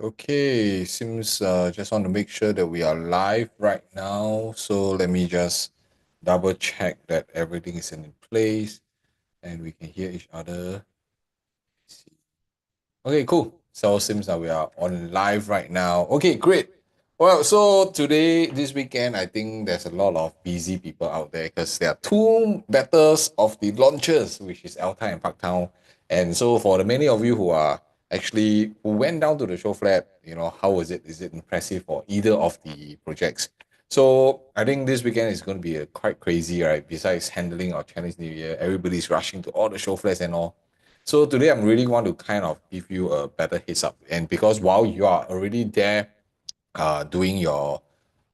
Okay, seems just want to make sure that we are live right now. So let me just double check that everything is in place and we can hear each other. Okay, cool. So seems that we are on live right now. Okay, great. Well, so today, this weekend, I think there's a lot of busy people out there because there are two battles of the launches, which is Elta and Parktown. And so for the many of you who are actually who went down to the show flat, how was it? Is it impressive for either of the projects? So I think this weekend is going to be quite crazy, right? Besides handling our Chinese New Year, everybody's rushing to all the show flats and all. So today I'm really want to kind of give you a better heads up. And because while you are already there doing your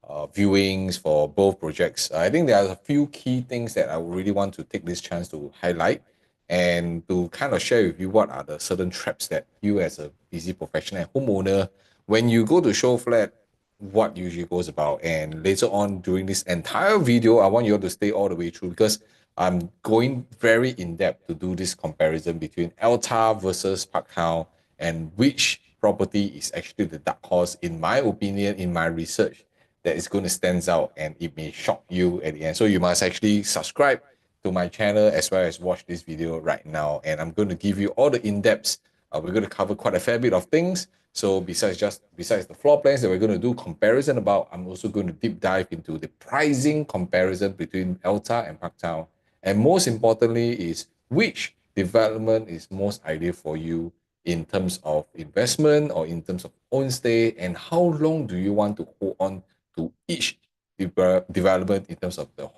viewings for both projects, I think there are a few key things that I would really want to take this chance to highlight and to kind of share with you what are the certain traps that you as a busy professional and homeowner, when you go to show flat, what usually goes about. And later on during this entire video, I want you all to stay all the way through because I'm going very in depth to do this comparison between Elta versus Parktown and which property is actually the dark horse, in my opinion, in my research, that is going to stand out and it may shock you at the end. So you must actually subscribe to my channel as well as watch this video right now. And I'm going to give you all the in-depths. We're going to cover quite a fair bit of things. So besides the floor plans that we're going to do comparison about, I'm also going to deep dive into the pricing comparison between Elta and Parktown. And most importantly is which development is most ideal for you in terms of investment or in terms of own stay, and how long do you want to hold on to each development in terms of the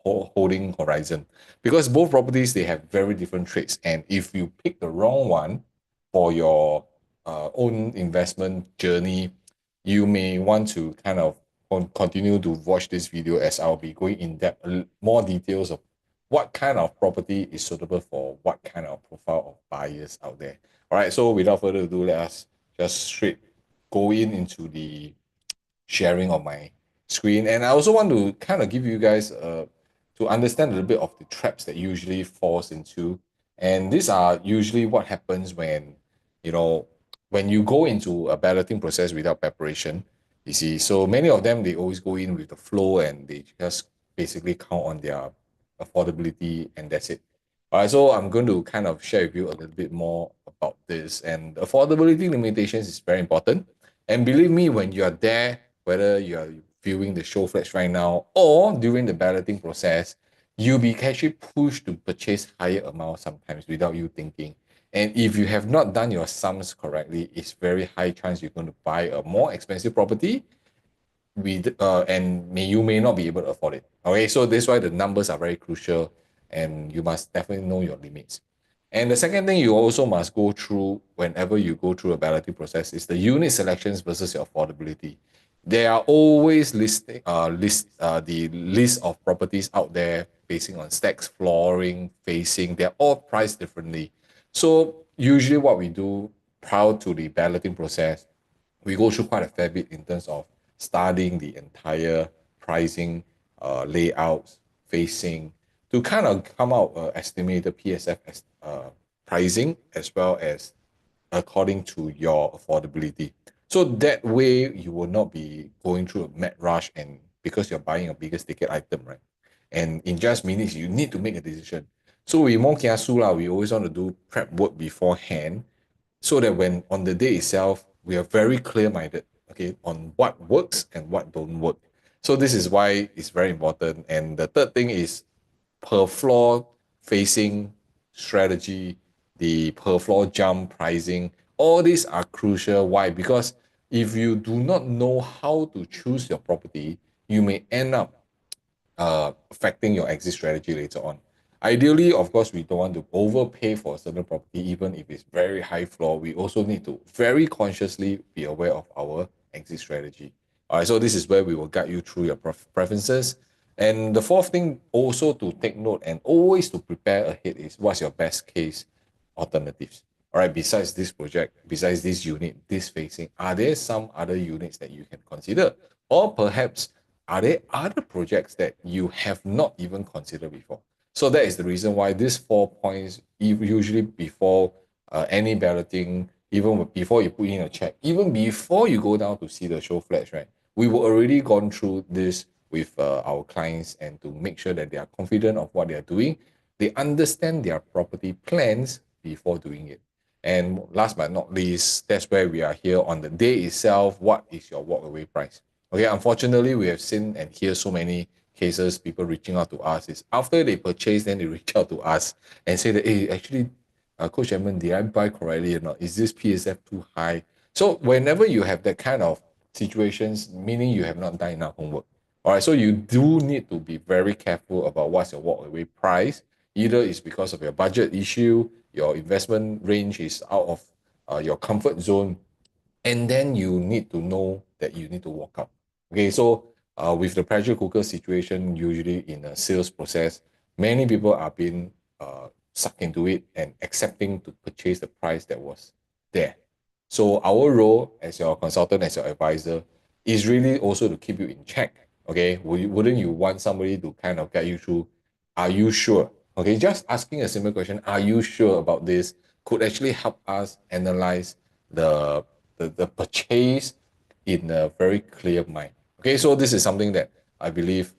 holding horizon, because both properties they have very different traits, and if you pick the wrong one for your own investment journey, you may want to kind of continue to watch this video as I'll be going in depth more details of what kind of property is suitable for what kind of profile of buyers out there. All right, so without further ado, let us just straight go into the sharing of my screen. And I also want to kind of give you guys to understand a little bit of the traps that usually falls into. And these are usually what happens when, you know, when you go into a balloting process without preparation, you see. So many of them, they always go in with the flow and they just basically count on their affordability and that's it. All right, so I'm going to kind of share with you a little bit more about this. And affordability limitations is very important. And believe me, when you are there, whether you are viewing the show flats right now or during the balloting process, you'll be actually pushed to purchase higher amounts sometimes without you thinking. And if you have not done your sums correctly, it's very high chance you're going to buy a more expensive property with and you may not be able to afford it. Okay, so that's why the numbers are very crucial, and you must definitely know your limits. And the second thing you also must go through whenever you go through a balloting process is the unit selections versus your affordability. There are always the list of properties out there basing on stacks, flooring, facing. They're all priced differently. So usually what we do prior to the balloting process, we go through quite a fair bit in terms of studying the entire pricing, layouts, facing, to kind of come out estimated PSF pricing as well as according to your affordability. So that way you will not be going through a mad rush, and because you're buying a biggest ticket item, right? And in just minutes, you need to make a decision. So we more kiasu lah. We always want to do prep work beforehand so that when on the day itself, we are very clear-minded, okay, on what works and what don't work. So this is why it's very important. And the third thing is per floor facing strategy, the per floor jump pricing. All these are crucial. Why? Because if you do not know how to choose your property, you may end up affecting your exit strategy later on. Ideally, of course, we don't want to overpay for a certain property, even if it's very high floor. We also need to very consciously be aware of our exit strategy. All right, so this is where we will guide you through your preferences. And the fourth thing also to take note and always to prepare ahead is what's your best case alternatives. All right, besides this project, besides this unit, this facing, are there some other units that you can consider? Or perhaps are there other projects that you have not even considered before? So that is the reason why these 4 points, usually before any balloting, even before you put in a check, even before you go down to see the show flats, right? We will already gone through this with our clients and to make sure that they are confident of what they are doing. They understand their property plans before doing it. And last but not least, that's where we are here on the day itself. What is your walkaway price? Okay, unfortunately, we have seen and hear so many cases, people reaching out to us is after they purchase, then they reach out to us and say that, hey, actually, Coach Edmund, did I buy correctly or not? Is this PSF too high? So whenever you have that kind of situations, meaning you have not done enough homework. All right, so you do need to be very careful about what's your walkaway price. Either it's because of your budget issue, your investment range is out of your comfort zone, and then you need to know that you need to walk out. Okay, so with the pressure cooker situation, usually in a sales process, many people are being sucked into it and accepting to purchase the price that was there. So our role as your consultant, as your advisor, is really also to keep you in check. Okay, wouldn't you want somebody to kind of get you through? Are you sure? Okay, just asking a simple question, are you sure about this, could actually help us analyze the the purchase in a very clear mind. Okay, so this is something that I believe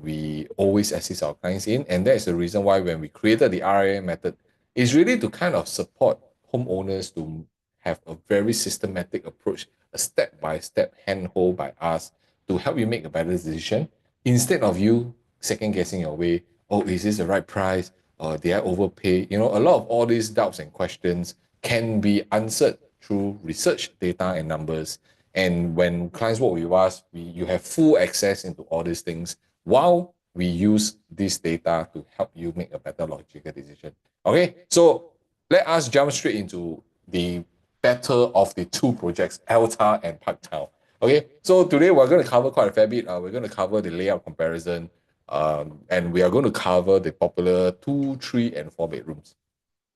we always assist our clients in, and that is the reason why when we created the REI method, is really to kind of support homeowners to have a very systematic approach, a step-by-step handhold by us to help you make a better decision instead of you second guessing your way. Oh, is this the right price? Or did I overpay? You know, a lot of all these doubts and questions can be answered through research, data, and numbers. And when clients work with us, you have full access into all these things while we use this data to help you make a better logical decision. Okay, so let us jump straight into the better of the two projects, Elta and Parktown. Okay, so today we're going to cover quite a fair bit. We're going to cover the layout comparison, and we are going to cover the popular 2, 3, and 4 bedrooms.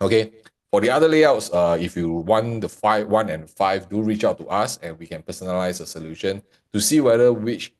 Okay, for the other layouts, if you want the 1 and 5, do reach out to us and we can personalize a solution to see whether which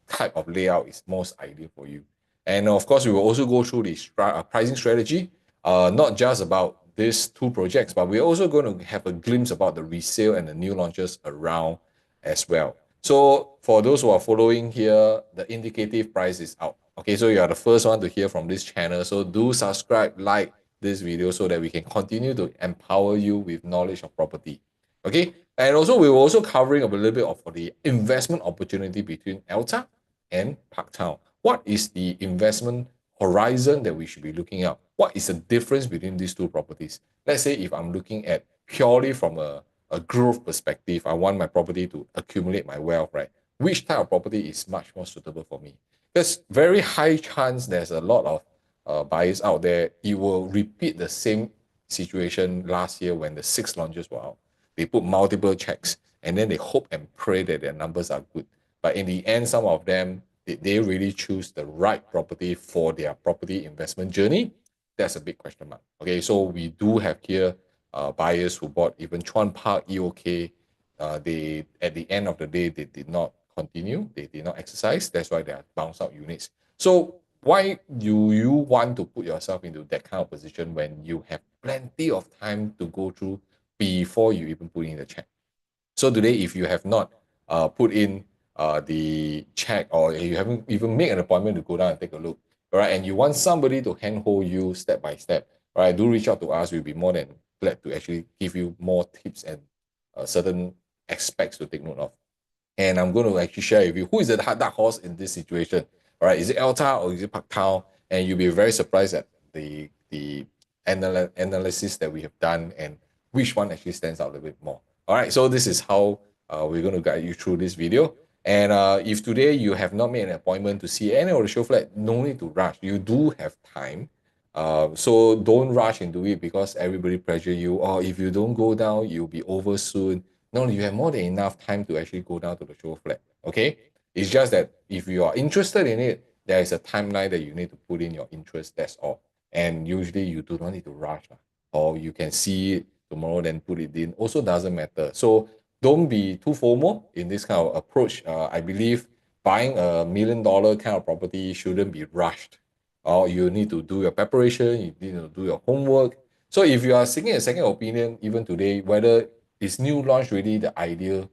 type of layout is most ideal for you. And of course, we will also go through the pricing strategy, not just about these two projects, but we're also going to have a glimpse about the resale and the new launches around as well. So for those who are following here, the indicative price is out. Okay, so you are the first one to hear from this channel. So do subscribe, like this video so that we can continue to empower you with knowledge of property. Okay, and also we were also covering a little bit of the investment opportunity between Elta and Parktown. What is the investment horizon that we should be looking at? What is the difference between these two properties? Let's say if I'm looking at purely from a growth perspective, I want my property to accumulate my wealth, right? Which type of property is much more suitable for me? There's very high chance there's a lot of buyers out there. It will repeat the same situation last year when the 6 launches were out. They put multiple checks and then they hope and pray that their numbers are good. But in the end, some of them, did they really choose the right property for their property investment journey? That's a big question mark. Okay, so we do have here buyers who bought even Chuan Park, EOK. They, at the end of the day, they did not continue. They did not exercise. That's why they are bounce out units. So why do you want to put yourself into that kind of position when you have plenty of time to go through before you even put in the check? So today, if you have not put in the check or you haven't even made an appointment to go down and take a look, all right, and you want somebody to handhold you step by step, all right, do reach out to us. We'll be more than glad to actually give you more tips and certain aspects to take note of. And I'm going to actually share with you who is the dark horse in this situation. All right, is it Elta or is it Parktown? And you'll be very surprised at the analysis that we have done and which one actually stands out a little bit more. All right, so this is how we're going to guide you through this video. And if today you have not made an appointment to see any of the show flat, no need to rush. You do have time. So don't rush into it because everybody pressure you. Or if you don't go down, you'll be over soon. No, you have more than enough time to actually go down to the show flat. Okay? It's just that if you are interested in it, there is a timeline that you need to put in your interest. That's all. And usually you do not need to rush. Or you can see it tomorrow, then put it in. Also doesn't matter. So don't be too formal in this kind of approach. I believe buying $1 million kind of property shouldn't be rushed. Or you need to do your preparation, you need to do your homework. So if you are seeking a second opinion, even today, whether is new launch really the ideal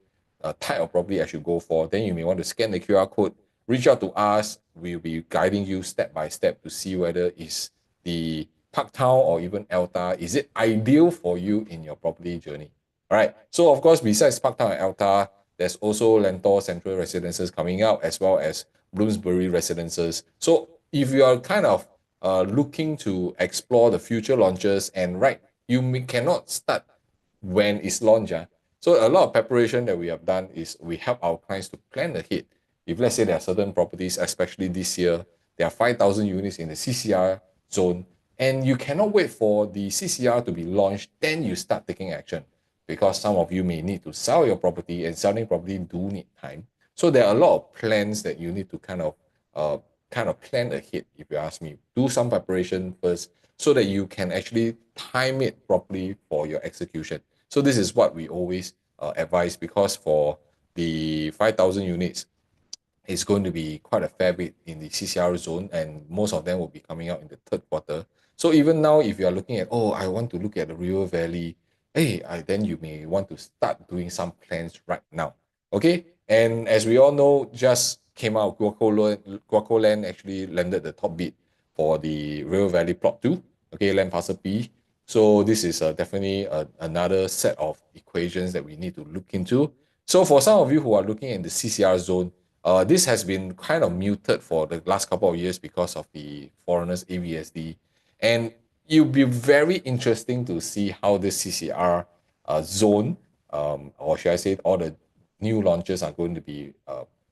type of property I should go for, then you may want to scan the QR code, reach out to us. We'll be guiding you step by step to see whether is the Parktown or even Elta, is it ideal for you in your property journey? All right. So of course, besides Parktown and Elta, there's also Lentor Central Residences coming out, as well as Bloomsbury Residences. So if you are kind of looking to explore the future launches, and right, cannot start when it's launched. So a lot of preparation that we have done is we help our clients to plan ahead. If let's say there are certain properties, especially this year, there are 5,000 units in the CCR zone, and you cannot wait for the CCR to be launched, then you start taking action, because some of you may need to sell your property, and selling property do need time. So there are a lot of plans that you need to kind of plan ahead, if you ask me. Do some preparation first so that you can actually time it properly for your execution. So this is what we always advise, because for the 5,000 units, it's going to be quite a fair bit in the CCR zone, and most of them will be coming out in the third quarter. So even now, if you are looking at, oh, I want to look at the River Valley, then you may want to start doing some plans right now. Okay, and as we all know, just came out, Guaco Land actually landed the top bid for the River Valley Plot 2, okay, land parcel B. So this is definitely another set of equations that we need to look into. So for some of you who are looking in the CCR zone, this has been kind of muted for the last couple of years because of the foreigners AVSD. And it'll be very interesting to see how this CCR zone, or should I say, all the new launches are going to be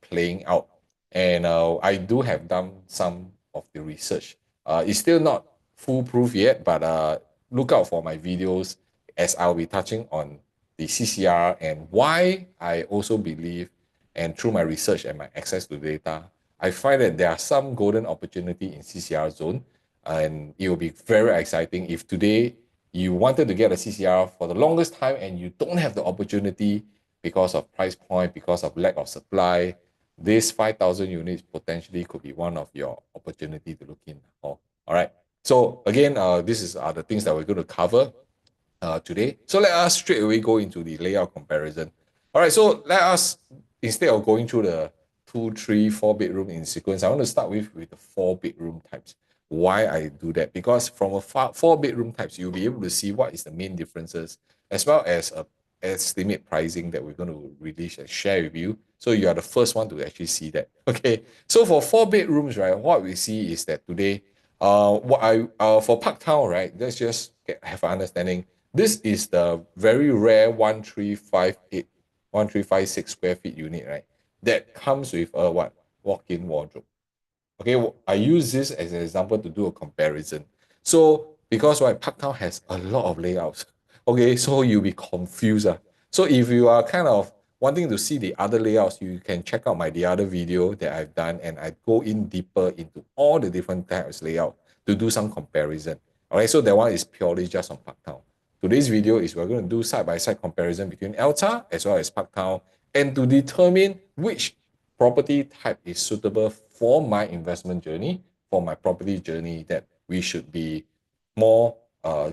playing out. And I do have done some of the research. It's still not foolproof yet, but look out for my videos, as I'll be touching on the CCR and why I also believe, and through my research and my access to data, I find that there are some golden opportunity in CCR zone, and it will be very exciting if today you wanted to get a CCR for the longest time and you don't have the opportunity because of price point, because of lack of supply. This 5,000 units potentially could be one of your opportunity to look in. All right. So again, this is the things that we're going to cover today. So let us straight away go into the layout comparison. All right, so let us, instead of going through the 2, 3, 4 bedroom in sequence, I want to start with the 4 bedroom types. Why I do that? Because from a 4 bedroom types, you'll be able to see what is the main differences, as well as a estimate pricing that we're going to release and share with you. So you are the first one to actually see that. Okay, so for 4 bedrooms, right, what we see is that today, for Parktown, right, let's just have an understanding. This is the very rare 1356 square feet unit, right? That comes with a what? Walk-in wardrobe. Okay, I use this as an example to do a comparison. So because right, Parktown has a lot of layouts. Okay, so you'll be confused. So if you are kind of wanting to see the other layouts, you can check out the other video that I've done, and I go in deeper into all the different types of layout to do some comparison. All right, so that one is purely just on Parktown. Today's video is we're going to do side-by-side comparison between Elta as well as Parktown, and to determine which property type is suitable for my investment journey, for my property journey, that we should be more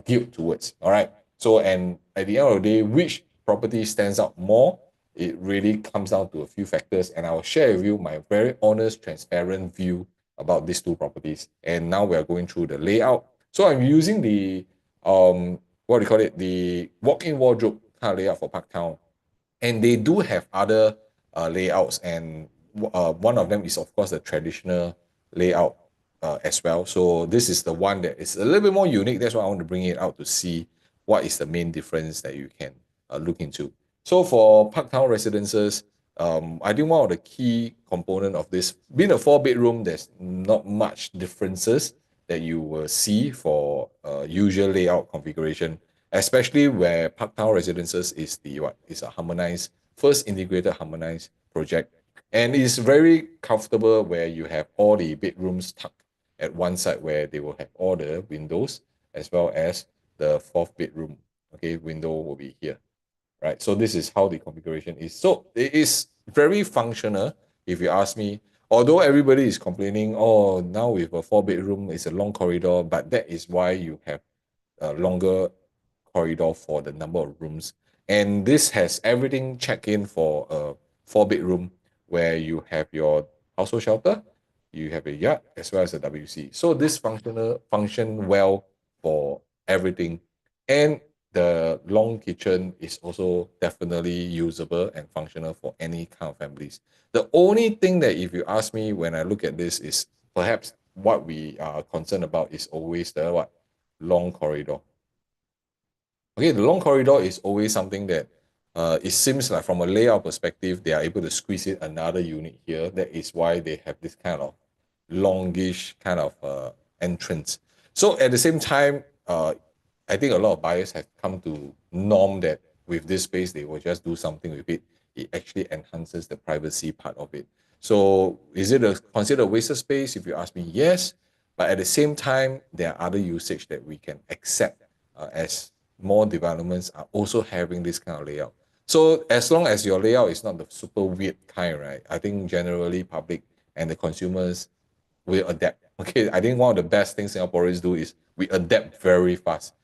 geared towards. All right. So, and at the end of the day, which property stands out more, it really comes down to a few factors, and I will share with you my very honest, transparent view about these two properties. And now we are going through the layout. So I'm using the what do you call it, the walk-in wardrobe kind of layout for Parktown, and they do have other layouts, and one of them is of course the traditional layout as well. So this is the one that is a little bit more unique. That's why I want to bring it out to see what is the main difference that you can look into. So for Parktown Residences, I think one of the key component of this, being a 4 bedroom, there's not much differences that you will see for usual layout configuration, especially where Parktown Residences is is a harmonized, first integrated harmonized project. And it's very comfortable where you have all the bedrooms tucked at one side, where they will have all the windows, as well as the fourth bedroom, okay, window will be here, right? So this is how the configuration is. So it is very functional, if you ask me. Although everybody is complaining, oh, now with a 4 bedroom, it's a long corridor, but that is why you have a longer corridor for the number of rooms. And this has everything check in for a four-bedroom where you have your household shelter, you have a yard as well as a WC. So this function well for everything. And the long kitchen is also definitely usable and functional for any kind of families. The only thing that if you ask me when I look at this is perhaps what we are concerned about is always the what? Long corridor. Okay, the long corridor is always something that it seems like from a layout perspective, they are able to squeeze in another unit here. That is why they have this kind of longish kind of entrance. So at the same time, I think a lot of buyers have come to norm that with this space, they will just do something with it. It actually enhances the privacy part of it. So is it considered a wasted space? If you ask me, yes. But at the same time, there are other usage that we can accept as more developments are also having this kind of layout. So as long as your layout is not the super weird kind, right? I think generally public and the consumers will adapt. Okay, I think one of the best things Singaporeans do is we adapt very fast,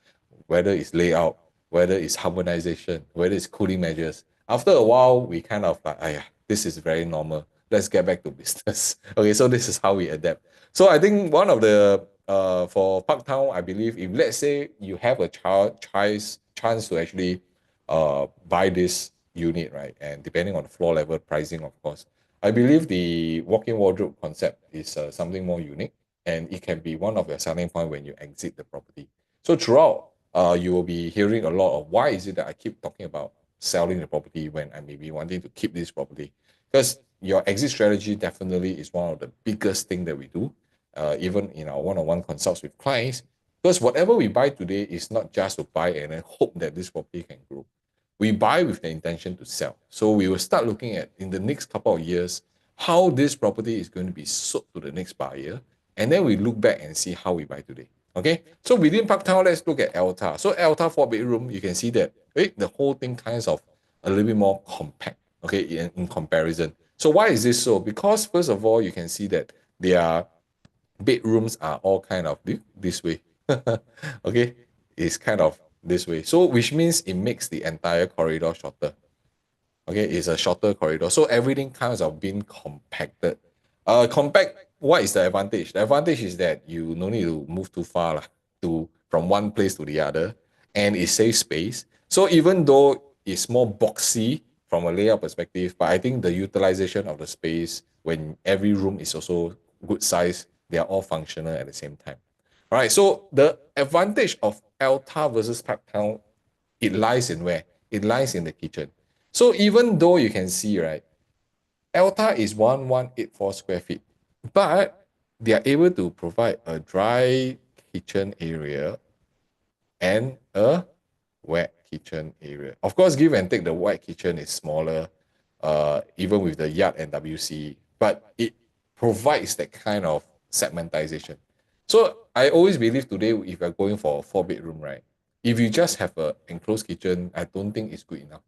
whether it's layout, whether it's harmonization, whether it's cooling measures. After a while, we kind of like, this is very normal. Let's get back to business. Okay, so this is how we adapt. So I think one of the for Parktown, I believe if let's say you have a chance to actually buy this unit, right? And depending on the floor level pricing, of course, I believe the walk-in wardrobe concept is something more unique, and it can be one of your selling point when you exit the property. So throughout, you will be hearing a lot of why is it that I keep talking about selling the property when I may be wanting to keep this property, because your exit strategy definitely is one of the biggest thing that we do, even in our one-on-one consults with clients. Because whatever we buy today is not just to buy and then hope that this property can grow. We buy with the intention to sell. So we will start looking at in the next couple of years how this property is going to be sold to the next buyer. And then we look back and see how we buy today. Okay. So within Parktown, let's look at Elta. So Elta 4-bedroom, you can see that the whole thing kind of a little bit more compact. Okay, in comparison. So why is this so? Because first of all, you can see that their bedrooms are all kind of this way. Okay, it's kind of this way. So which means it makes the entire corridor shorter. Okay, it's a shorter corridor. So everything kinds of being compacted. Compact, what is the advantage? The advantage is that you no need to move too far lah, to from one place to the other, and it saves space. So even though it's more boxy from a layout perspective, but I think the utilization of the space when every room is also good size, they are all functional at the same time. All right, so the advantage of Alta versus Parktown, it lies in where? It lies in the kitchen. So even though you can see, right, Alta is 1184 square feet, but they are able to provide a dry kitchen area and a wet kitchen area. Of course, give and take, the wet kitchen is smaller, even with the yard and WC, but it provides that kind of segmentization. So I always believe today, if you're going for a 4-bedroom, right, if you just have an enclosed kitchen, I don't think it's good enough.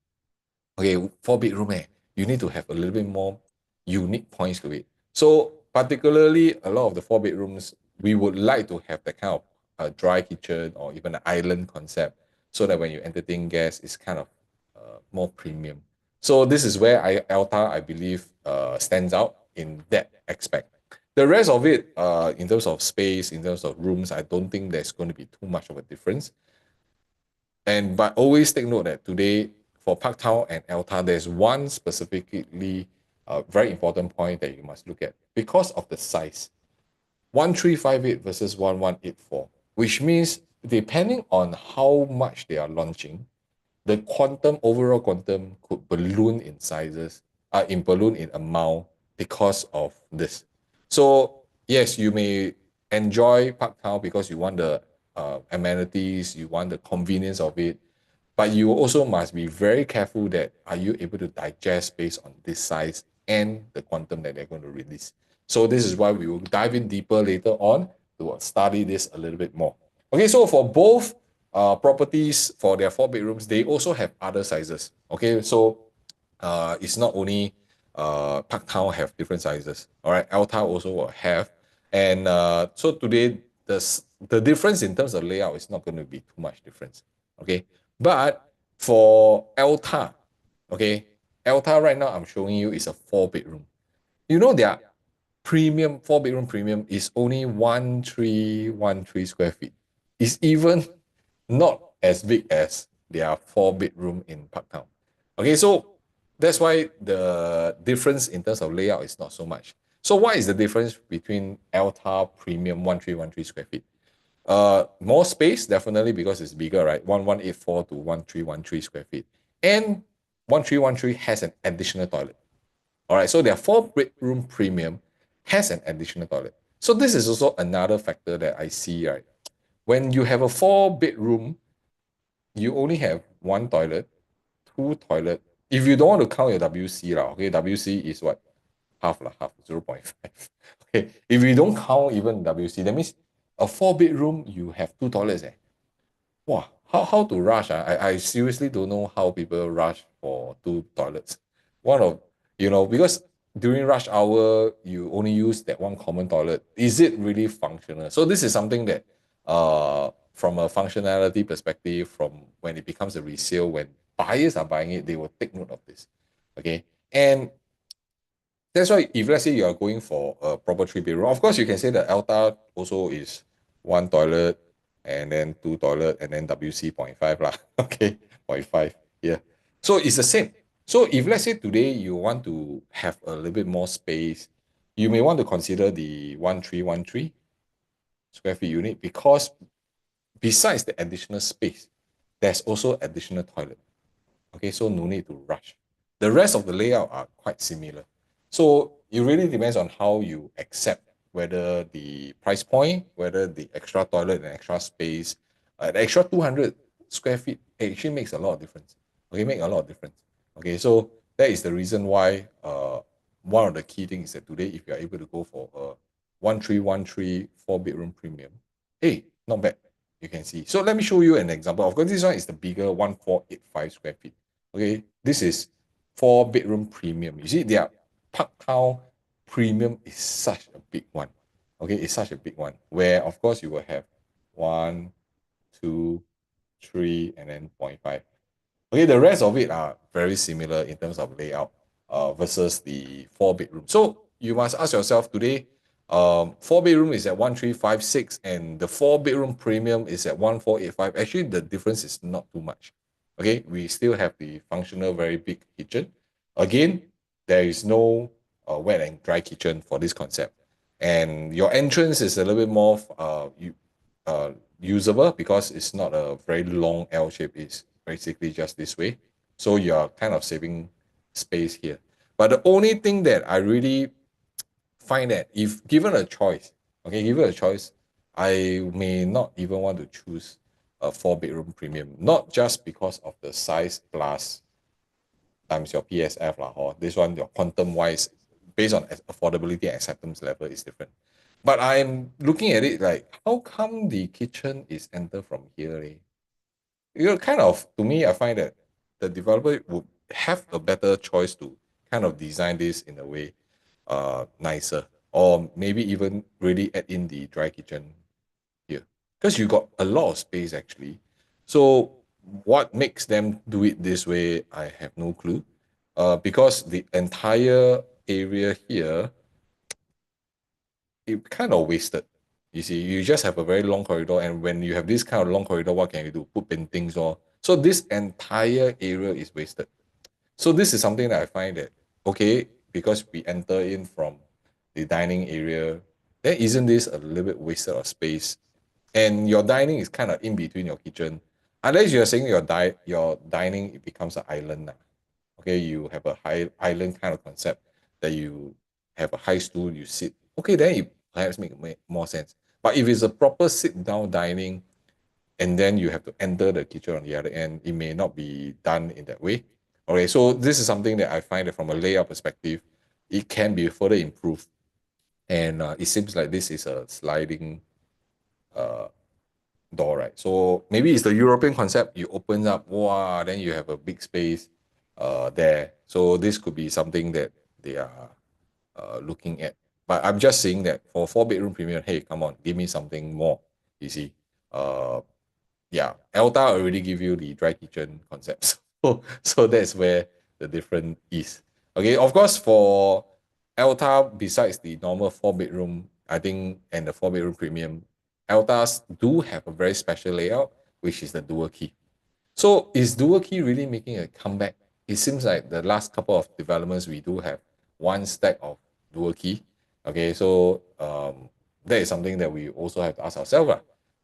Okay, 4-bedroom, you need to have a little bit more unique points to it. So particularly a lot of the 4 bedrooms, we would like to have that kind of a dry kitchen or even an island concept, so that when you entertain guests, it's kind of more premium. So this is where Alta, I believe, stands out in that aspect. The rest of it, in terms of space, in terms of rooms, I don't think there's going to be too much of a difference. And but always take note that today for Parktown and Elta, there's one specifically very important point that you must look at because of the size. 1358 versus 1184, which means depending on how much they are launching, the quantum, overall quantum could balloon in sizes, balloon in amount because of this. So yes, you may enjoy Parktown because you want the amenities, you want the convenience of it, but you also must be very careful that are you able to digest based on this size and the quantum that they're going to release. So this is why we will dive in deeper later on to study this a little bit more. Okay, so for both properties, for their 4 bedrooms, they also have other sizes. Okay, so it's not only Parktown have different sizes. All right, Alta also will have. And so today, the difference in terms of layout is not going to be too much difference. Okay. But for Elta, okay, Elta right now I'm showing you is a 4 bedroom. You know their premium 4 bedroom premium is only 1313 square feet. It's even not as big as their 4 bedroom in Parktown. Okay, so that's why the difference in terms of layout is not so much. So what is the difference between Elta Premium 1313 square feet? More space, definitely, because it's bigger, right? 1184 to 1313 square feet. And 1313 has an additional toilet. All right, so their 4 bedroom premium has an additional toilet. So this is also another factor that I see, right? When you have a 4 bedroom, you only have one toilet, two toilet. If you don't want to count your WC, okay, WC is what? Half, half, 0.5. Okay, if you don't count even WC, that means a 4 bedroom, you have two toilets. Wow, how to rush? I seriously don't know how people rush for two toilets. One of, because during rush hour, you only use that one common toilet. Is it really functional? So this is something that, from a functionality perspective, from when it becomes a resale, when buyers are buying it, they will take note of this. Okay. And that's why if let's say you are going for a proper 3 bedroom, of course you can say that Alta also is one toilet and then two toilet and then WC 0.5 lah. Okay, 0.5. Yeah. So it's the same. So if let's say today you want to have a little bit more space, you may want to consider the 1313 square feet unit, because besides the additional space, there's also additional toilet. Okay, so no need to rush. The rest of the layout are quite similar. So it really depends on how you accept, whether the price point, whether the extra toilet and extra space, the extra 200 square feet actually makes a lot of difference. Okay, make a lot of difference. Okay, so that is the reason why one of the key things is that today, if you are able to go for a 1313 4 bedroom premium, hey, not bad. You can see. So let me show you an example. Of course, this one is the bigger 1485 square feet. Okay, this is 4 bedroom premium. You see, their Parktown premium is such a big one. Okay, it's such a big one, where of course you will have one, two, three, and then 0.5. Okay, the rest of it are very similar in terms of layout versus the 4 bedroom. So you must ask yourself today, 4 bedroom is at 1356 and the 4 bedroom premium is at 1485. Actually, the difference is not too much. Okay, we still have the functional, very big kitchen. Again, there is no wet and dry kitchen for this concept. And your entrance is a little bit more usable, because it's not a very long L shape. It's basically just this way. So you're kind of saving space here. But the only thing that I really find that if given a choice, okay, given a choice, I may not even want to choose a 4 bedroom premium, not just because of the size plus times your PSF lah, or this one, your quantum wise, based on affordability and acceptance level is different. But I'm looking at it like, how come the kitchen is entered from here? Kind of, to me, I find that the developer would have a better choice to kind of design this in a way nicer, or maybe even really add in the dry kitchen here, because you got a lot of space actually. So what makes them do it this way, I have no clue. Because the entire area here, it kind of wasted. You see, you just have a very long corridor, and when you have this kind of long corridor, what can you do? Put paintings or so this entire area is wasted. So this is something that I find that, okay, because we enter in from the dining area, then isn't this a little bit wasted of space? And your dining is kind of in between your kitchen. Unless you're saying your dining, it becomes an island. Okay, you have a high island kind of concept, that you have a high stool, you sit. Okay, then it perhaps make more sense. But if it's a proper sit down dining, and then you have to enter the kitchen on the other end, it may not be done in that way. Okay, so this is something that I find that from a layout perspective, it can be further improved. And it seems like this is a sliding uh, door, right? So maybe it's the European concept. You open up, wow, then you have a big space there. So this could be something that they are looking at. But I'm just saying that for 4 bedroom premium, hey, come on, give me something more. You see, uh, yeah, Elta already give you the dry kitchen concepts. So that's where the difference is. Okay, of course, for Elta, besides the normal 4 bedroom, I think, and the 4 bedroom premium, Eltas do have a very special layout, which is the dual key. So is dual key really making a comeback? It seems like the last couple of developments we do have one stack of dual key. Okay, so that is something that we also have to ask ourselves.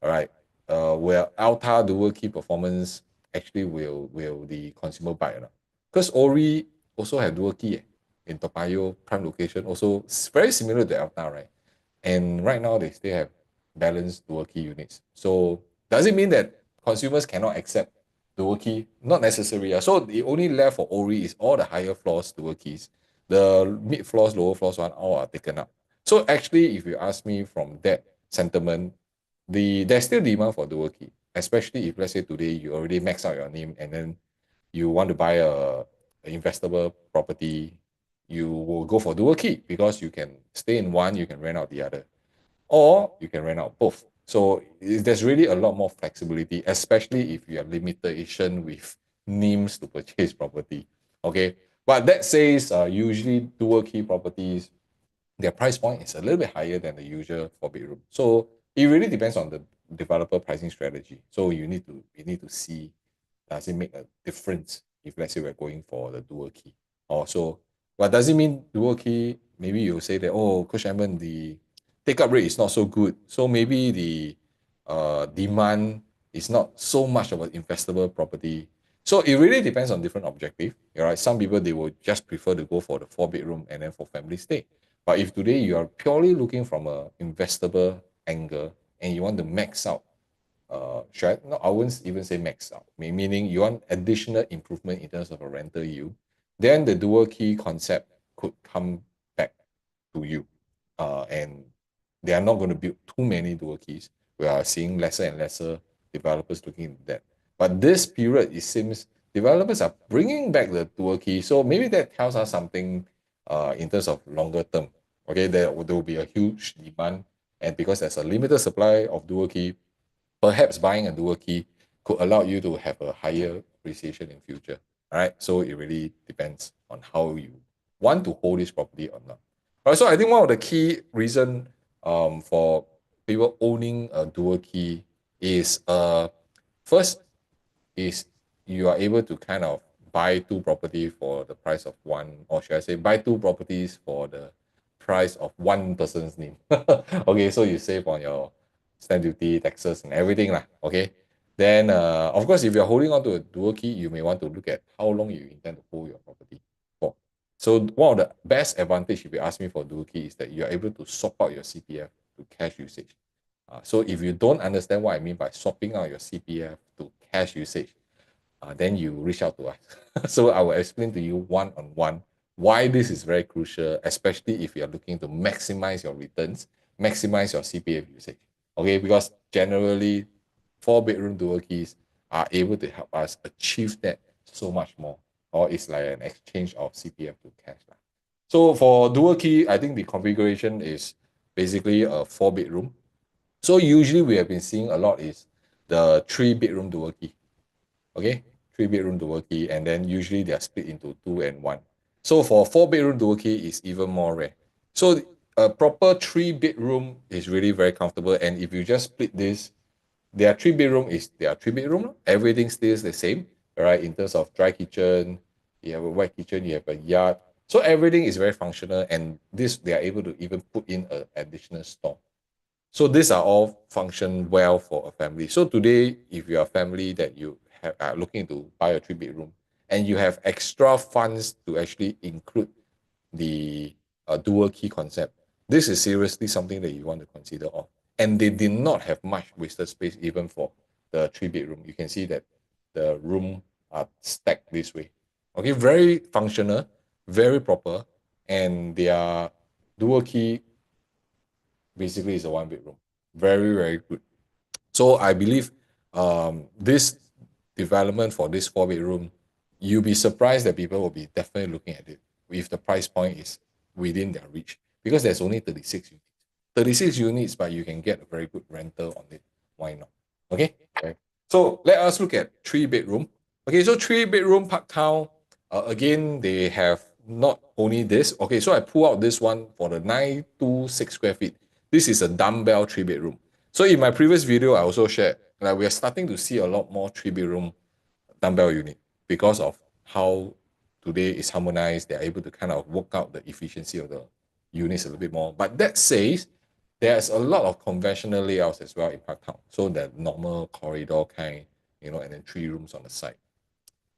All right, where Alta dual key performance actually will the consumer buy or not? Because Ori also have dual key in Toa Payoh prime location, also very similar to Alta, right? And right now they still have balanced dual key units. So does it mean that consumers cannot accept dual key? Not necessary. So the only left for Ori is all the higher floors dual keys. The mid floors, lower floors one, all are taken up. So actually, if you ask me from that sentiment, there's still demand for dual key, especially if let's say today you already max out your name and then you want to buy a investable property, you will go for dual key because you can stay in one, you can rent out the other, or you can rent out both. So there's really a lot more flexibility, especially if you have limitation with names to purchase property. Okay, but that says usually dual key properties, their price point is a little bit higher than the usual 4 bedroom. So it really depends on the developer pricing strategy. So you need to see, does it make a difference if let's say we're going for the dual key? Also, what does it mean dual key? Maybe you'll say that, oh, Coach Edmund, the take up rate is not so good. So maybe the demand is not so much of an investable property. So it really depends on different objective. All right, some people they will just prefer to go for the 4 bedroom and then for family stay. But if today you are purely looking from a investable angle and you want to max out, should I, no, I wouldn't even say max out, meaning you want additional improvement in terms of a rental yield, then the dual key concept could come back to you. And they are not going to build too many dual keys. We are seeing lesser and lesser developers looking into that. But this period, it seems developers are bringing back the dual key. So maybe that tells us something in terms of longer term. Okay, there will be a huge demand. And because there's a limited supply of dual key, perhaps buying a dual key could allow you to have a higher appreciation in future. All right, so it really depends on how you want to hold this property or not. All right, so I think one of the key reason for people owning a dual key is first is you are able to kind of buy two property for the price of one, or should I say buy two properties for the price of one person's name. Okay, so you save on your stamp duty, taxes, and everything lah. Okay, then of course, if you're holding on to a dual key, you may want to look at how long you intend to hold your property for. So one of the best advantage, if you ask me, for dual key is that you are able to swap out your CPF to cash usage. So if you don't understand what I mean by swapping out your CPF to cash usage, then you reach out to us. So I will explain to you one-on-one why this is very crucial, especially if you are looking to maximize your returns, maximize your CPF usage. Okay, because generally 4 bedroom dual keys are able to help us achieve that so much more, or it's like an exchange of CPF to cash. So for dual key, I think the configuration is basically a 4 bedroom. So usually we have been seeing a lot is the 3 bedroom dual key. Okay, 3 bedroom dual key, and then usually they are split into two and one. So for 4 bedroom dual key is even more rare. So a proper 3 bedroom is really very comfortable. And if you just split this, their 3 bedroom is their 3 bedroom. Everything stays the same, all right? In terms of dry kitchen, you have a wet kitchen, you have a yard. So everything is very functional, and this they are able to even put in an additional store. So these are all function well for a family. So today, if you're a family that you have are looking to buy a 3 bedroom and you have extra funds to actually include the dual key concept, this is seriously something that you want to consider of. And they did not have much wasted space even for the 3 bedroom. You can see that the room are stacked this way. Okay, very functional, very proper, and their dual key basically is a 1 bedroom. Very, very good. So I believe this development for this 4 bedroom, you'll be surprised that people will be definitely looking at it if the price point is within their reach, because there's only 36 units. 36 units, but you can get a very good rental on it. Why not? Okay. Okay. So let us look at 3 bedroom. Okay, so 3 bedroom Parktown. Again, they have not only this. Okay, so I pull out this one for the 926 square feet. This is a dumbbell 3 bedroom. So in my previous video, I also shared that we are starting to see a lot more 3 bedroom dumbbell unit because of how today is harmonized. They're able to kind of work out the efficiency of the units a little bit more. But that says there's a lot of conventional layouts as well in Parktown. So the normal corridor kind, and then 3 rooms on the side.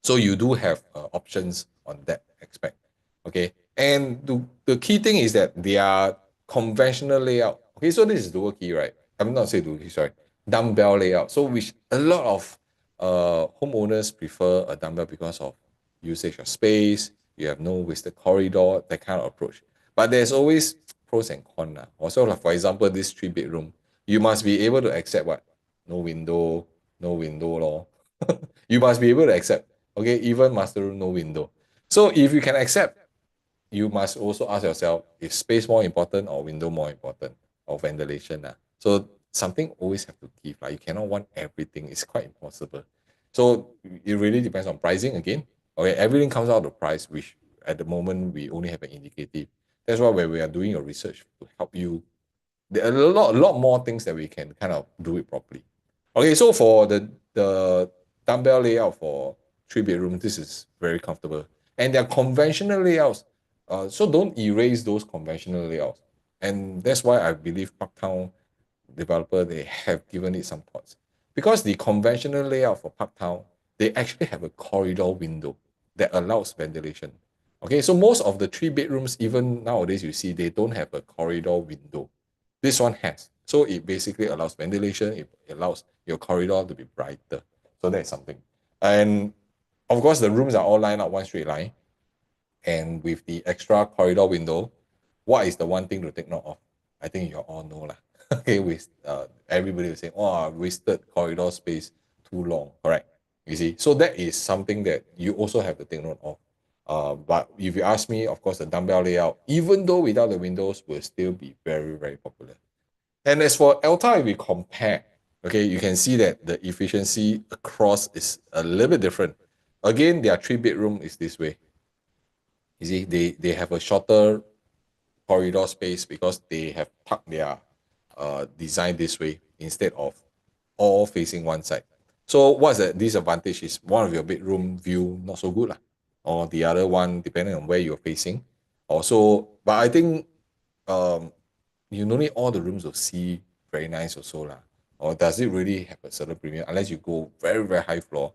So you do have options on that aspect. Okay. And the key thing is that they are conventional layout. Okay, so this is dual key, right? I'm not saying dual key, sorry. Dumbbell layout. So which a lot of homeowners prefer a dumbbell because of usage of space, you have no wasted corridor, that kind of approach. But there's always pros and cons. Also, like for example, this 3 bedroom, you must be able to accept what? No window, no window law. You must be able to accept. Okay, even master room, no window. So if you can accept, you must also ask yourself, is space more important or window more important, or ventilation? So something always have to give. Like you cannot want everything. It's quite impossible. So it really depends on pricing again. Okay, everything comes out of the price, which at the moment we only have an indicative. That's why when we are doing your research to help you, there are a lot more things that we can kind of do it properly. Okay, so for the dumbbell layout for 3 bedrooms, this is very comfortable. And they're conventional layouts. So don't erase those conventional layouts. And that's why I believe Parktown developer, they have given it some thoughts. Because the conventional layout for Parktown, they actually have a corridor window that allows ventilation. Okay, so most of the 3 bedrooms, even nowadays, you see, they don't have a corridor window. This one has. So it basically allows ventilation, it allows your corridor to be brighter. So that's something. And of course, the rooms are all lined up one straight line. And with the extra corridor window, what is the one thing to take note of? I think you all know lah. Okay, with everybody will say, oh, wasted corridor space too long, correct? You see, so that is something that you also have to take note of. But if you ask me, of course, the dumbbell layout, even though without the windows, will still be very, very popular. And as for Elta, if we compare, okay, you can see that the efficiency across is a little bit different. Again, their 3 bedroom is this way. You see, they have a shorter corridor space because they have tucked their design this way instead of all facing one side. So what's the disadvantage is one of your bedroom view not so good, or the other one, depending on where you're facing. Also, but I think you don't need all the rooms to see very nice also lah. Or does it really have a certain premium unless you go very, very high floor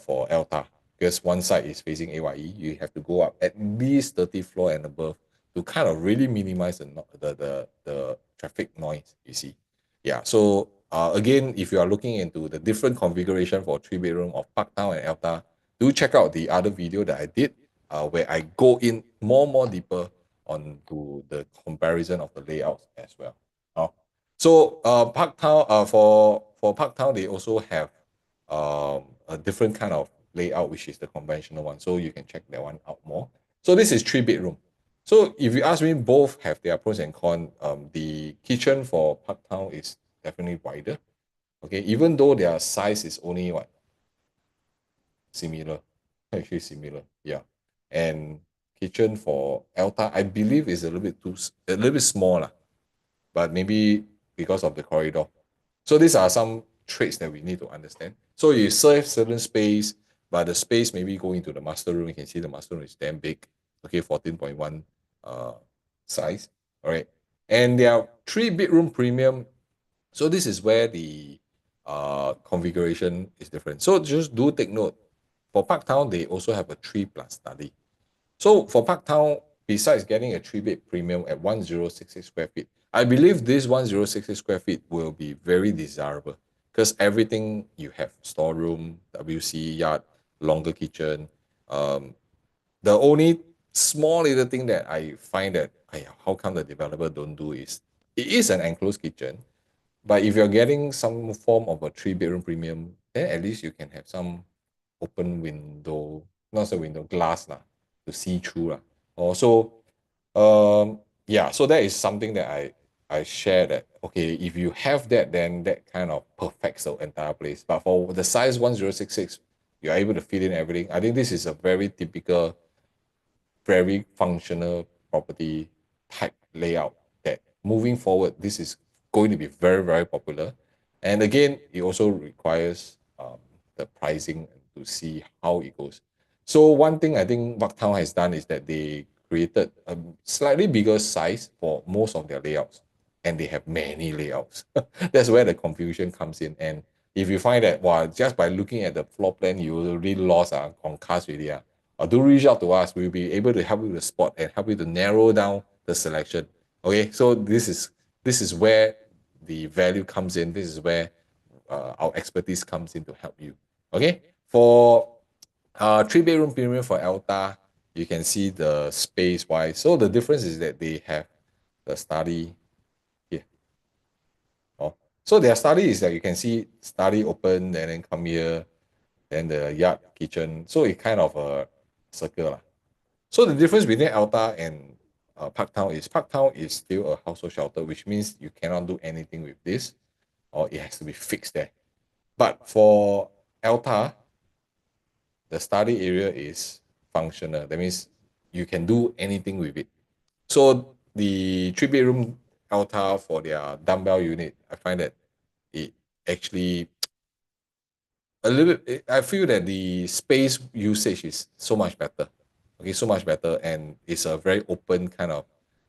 for Elta? Because one side is facing AYE, you have to go up at least 30 floor and above to kind of really minimize the traffic noise, you see. Yeah, so again, if you are looking into the different configuration for 3 bedroom of Parktown and Elta, do check out the other video that I did where I go in more deeper onto the comparison of the layouts as well. So Parktown, for Parktown, they also have a different kind of layout, which is the conventional one. So you can check that one out more. So this is 3 bedroom. So if you ask me, both have their pros and cons. The kitchen for Parktown is definitely wider. Okay, even though their size is only what? Similar. Actually similar. Yeah. And kitchen for Elta, I believe is a little bit small, but maybe because of the corridor. So these are some traits that we need to understand. So you serve certain space, but the space maybe go into the master room. You can see the master room is damn big. Okay, 14.1 size. All right. And there are 3 bedroom premium. So this is where the configuration is different. So just do take note. For Parktown, they also have a 3+ study. So for Parktown, besides getting a 3-bed premium at 1066 square feet, I believe this 1066 square feet will be very desirable because everything you have, storeroom, WC, yard, longer kitchen. The only small little thing that I find that, how come the developer don't do is, it is an enclosed kitchen, but if you're getting some form of a 3 bedroom premium, then at least you can have some open window, not so window, glass to see through. Also, yeah, so that is something that I share that, okay, if you have that, then that kind of perfects the entire place. But for the size 1066, you're able to fit in everything. I think this is a very typical, very functional property type layout that moving forward, this is going to be very, very popular. And again, it also requires the pricing to see how it goes. So one thing I think Parktown has done is that they created a slightly bigger size for most of their layouts, and they have many layouts. That's where the confusion comes in. And if you find that, wow, just by looking at the floor plan, you already lost concussed really, do reach out to us. We'll be able to help you to spot and help you to narrow down the selection. Okay, so this is where the value comes in. This is where our expertise comes in to help you. Okay, for 3 bedroom premium for Elta, you can see the space wise. So the difference is that they have the study here. Oh, so their study is that you can see study open and then come here, then the yard kitchen. So it kind of a circle lah. So the difference between Elta and Parktown is still a household shelter, which means you cannot do anything with this, or it has to be fixed there. But for Elta, the study area is functional. That means you can do anything with it. So the 3 bedroom Elta for their dumbbell unit, I find that it actually a little bit, I feel that the space usage is so much better. Okay, so much better. And it's a very open kind of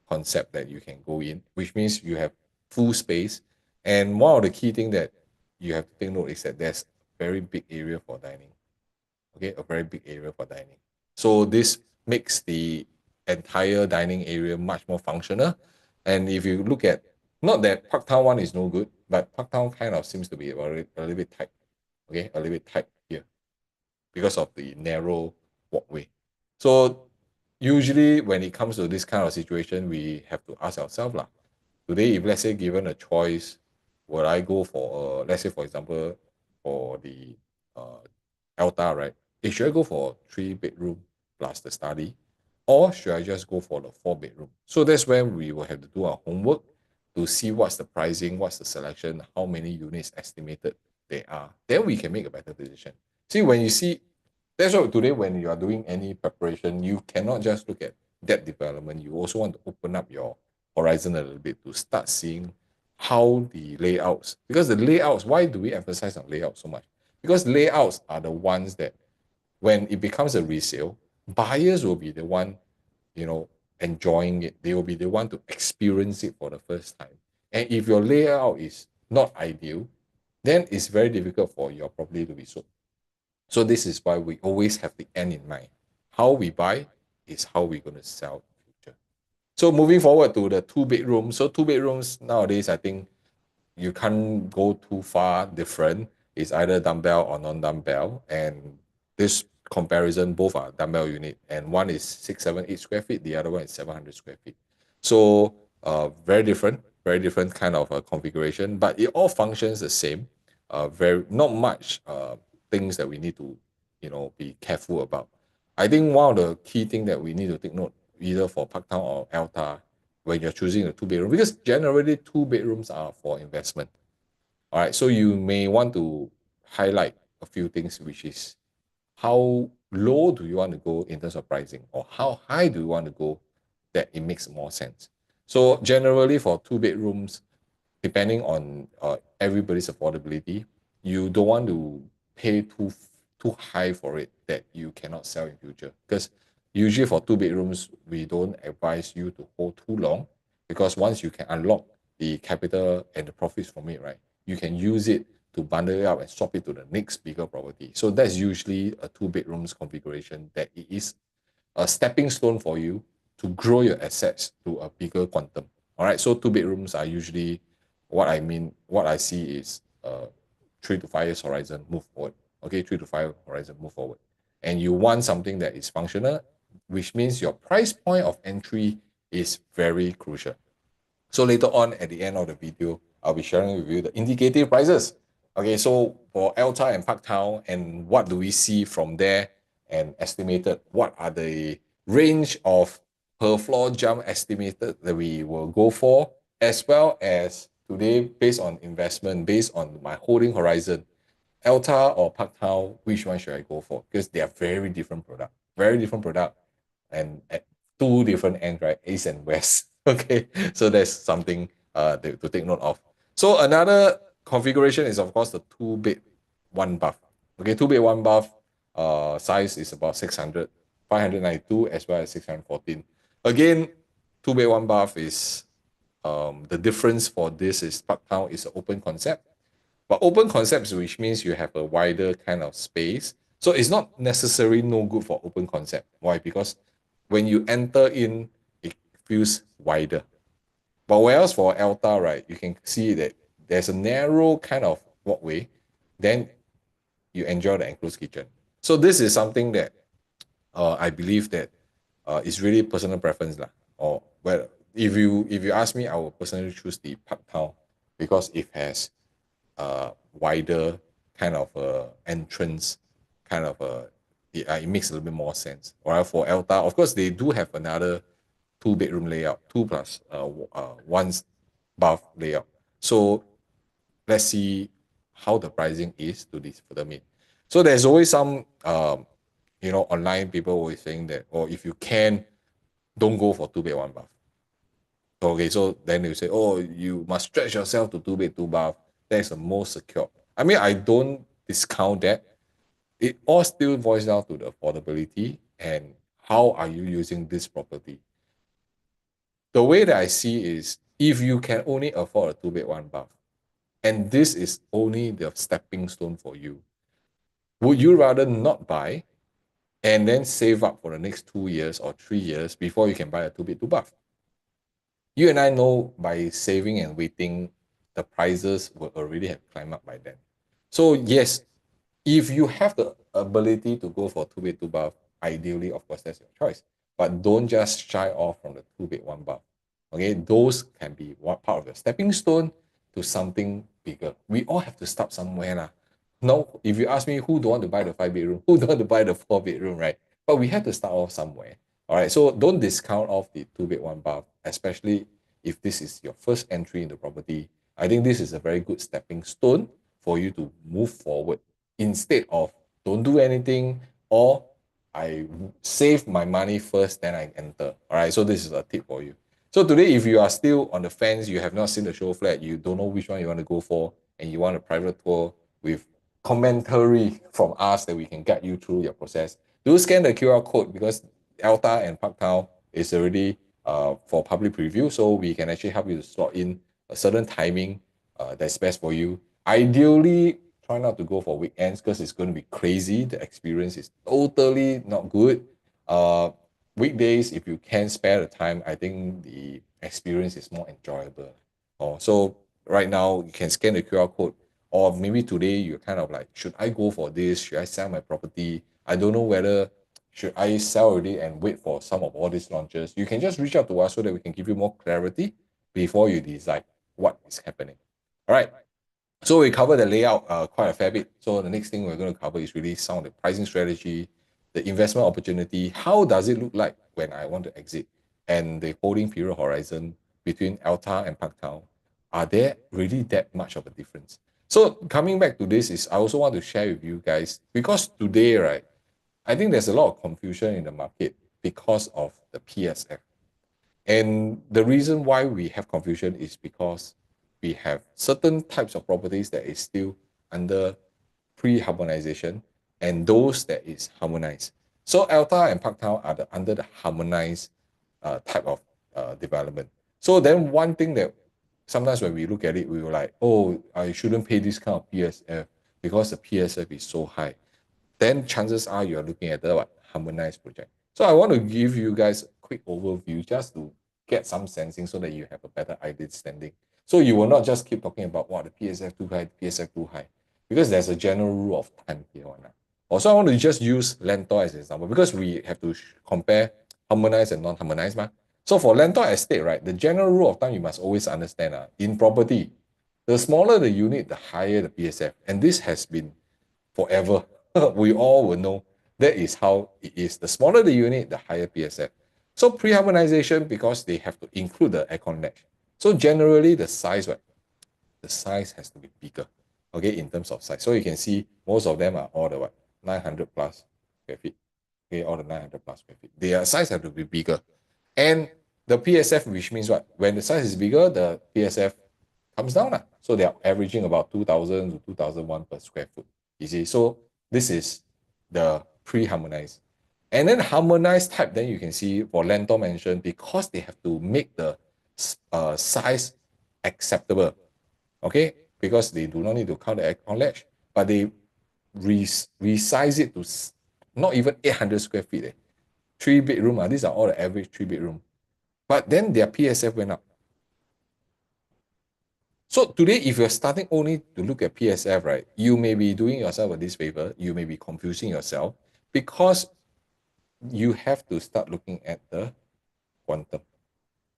concept that you can go in, which means you have full space. And one of the key things that you have to take note is that there's a very big area for dining. Okay, a very big area for dining. So this makes the entire dining area much more functional. And if you look at, not that Parktown one is no good, but Parktown kind of seems to be a little bit tight. Okay, a little bit tight here because of the narrow walkway. So usually when it comes to this kind of situation, we have to ask ourselves lah. Today, if let's say given a choice, would I go for let's say for example for the uh, Elta, right? Should I go for 3 bedroom plus the study, or should I just go for the 4 bedroom? So that's where we will have to do our homework to see what's the pricing, what's the selection, how many units estimated they are. Then we can make a better decision. See, when you see, that's why today when you are doing any preparation, you cannot just look at that development. You also want to open up your horizon a little bit to start seeing how the layouts, because the layouts, why do we emphasize on layout so much? Because layouts are the ones that when it becomes a resale, buyers will be the one, enjoying it. They will be the one to experience it for the first time. And if your layout is not ideal, then it's very difficult for your property to be sold. So this is why we always have the end in mind. How we buy is how we're going to sell in the future. So moving forward to the 2 bedrooms. So 2 bedrooms nowadays, I think you can't go too far different. It's either dumbbell or non-dumbbell. And this comparison, both are dumbbell unit. And one is 678 square feet. The other one is 700 square feet. So very different kind of configuration. But it all functions the same. Very not much things that we need to, be careful about. I think one of the key things that we need to take note, either for Parktown or Elta, when you're choosing a 2 bedroom, because generally 2 bedrooms are for investment. All right, so you may want to highlight a few things, which is how low do you want to go in terms of pricing, or how high do you want to go that it makes more sense. So generally for 2 bedrooms, depending on everybody's affordability, you don't want to pay too high for it that you cannot sell in future. Because usually for 2 bedrooms, we don't advise you to hold too long, because once you can unlock the capital and the profits from it, right, you can use it to bundle it up and swap it to the next bigger property. So that's usually a 2 bedrooms configuration that it is a stepping stone for you to grow your assets to a bigger quantum. All right, so 2 bedrooms are usually what I see is 3 to 5 years horizon move forward. Okay, 3 to 5 horizon move forward. And you want something that is functional, which means your price point of entry is very crucial. So later on at the end of the video, I'll be sharing with you the indicative prices. Okay, so for Elta and Parktown, and what do we see from there, and estimated what are the range of per floor jump estimated that we will go for, as well as today, based on investment, based on my holding horizon, Elta or Parktown, which one should I go for? Because they are very different product, and at two different ends, right? East and west. Okay, so that's something to take note of. So another configuration is of course the two bed, one bath. Okay, two bed, one bath. Size is about 592 as well as 614. Again, two bed, one bath is the difference for this is Parktown is an open concept. But open concepts, which means you have a wider kind of space. So it's not necessarily no good for open concept. Why? Because when you enter in, it feels wider. But whereas for Elta, right, you can see that there's a narrow kind of walkway, then you enjoy the enclosed kitchen. So this is something that I believe that is really personal preference lah. Or well, if you ask me, I will personally choose the Parktown because it has wider kind of entrance, kind of it makes a little bit more sense. While for Elta, of course, they do have another two-bedroom layout, two plus one bath layout. So let's see how the pricing is to this for the mid. So there's always some online people always saying that, or if you can, don't go for two bed one bath. Okay, so then you say, oh, you must stretch yourself to two bed two bath. That's the most secure. I mean, I don't discount that. It all still boils down to the affordability and how are you using this property. The way that I see is if you can only afford a two bed one bath, and this is only the stepping stone for you, would you rather not buy and then save up for the next 2 years or 3 years before you can buy a two bed two bath? You and I know by saving and waiting, the prices will already have climbed up by then. So yes, if you have the ability to go for two bed two bath, ideally, of course, that's your choice. But don't just shy off from the two bed one bath. Okay, those can be one part of your stepping stone to something bigger. We all have to start somewhere lah. No, if you ask me who don't want to buy the 5 bedroom, who don't want to buy the 4 bedroom, right? But we have to start off somewhere. All right, so don't discount off the two bed one bath, especially if this is your first entry in the property. I think this is a very good stepping stone for you to move forward instead of don't do anything or I save my money first, then I enter. All right, so this is a tip for you. So today, if you are still on the fence, you have not seen the show flat, you don't know which one you want to go for, and you want a private tour with commentary from us that we can guide you through your process, do scan the QR code because Elta and Parktown is already for public preview, so we can actually help you to slot in a certain timing that's best for you. Ideally, try not to go for weekends because it's going to be crazy. The experience is totally not good. Weekdays, if you can spare the time, I think the experience is more enjoyable. So right now, you can scan the QR code, or maybe today you're kind of like, should I go for this? Should I sell my property? I don't know whether should I sell already and wait for some of all these launches. You can just reach out to us so that we can give you more clarity before you decide what is happening. All right. So we covered the layout quite a fair bit. So the next thing we're going to cover is really some of the pricing strategy, the investment opportunity. How does it look like when I want to exit? And the holding period horizon between Elta and Parktown. Are there really that much of a difference? So coming back to this is I also want to share with you guys, because today, right, I think there's a lot of confusion in the market because of the PSF. And the reason why we have confusion is because we have certain types of properties that is still under pre-harmonization and those that is harmonized. So Elta and Parktown are under the harmonized type of development. So then one thing that sometimes when we look at it, we were like, oh, I shouldn't pay this kind of PSF because the PSF is so high. Then chances are you're looking at the harmonized project. So I want to give you guys a quick overview just to get some sensing so that you have a better understanding. So you will not just keep talking about what the PSF too high, PSF too high, because there's a general rule of thumb here. Also, I want to just use Lentor as an example because we have to compare harmonized and non-harmonized. So for Lentor estate, right, the general rule of thumb you must always understand in property, the smaller the unit, the higher the PSF. And this has been forever. We all will know that is how it is. The smaller the unit, the higher PSF. So pre-harmonization, because they have to include the aircon latch. So generally the size, right? The size has to be bigger, okay, in terms of size. So you can see most of them are all the what? 900 plus square feet. Okay, all the 900 plus square feet. Their size have to be bigger. And the PSF, which means what? When the size is bigger, the PSF comes down. So they are averaging about 2,000 to 2,001 per square foot. You see, so this is the pre-harmonized. And then harmonized type, then you can see for Lentor mentioned, because they have to make the size acceptable, okay? Because they do not need to count the aircon ledge, but they resize it to not even 800 square feet. 3 bedroom, these are all the average 3 bedroom. But then their PSF went up. So today, if you're starting only to look at PSF, right, you may be doing yourself a disfavor. You may be confusing yourself because you have to start looking at the quantum.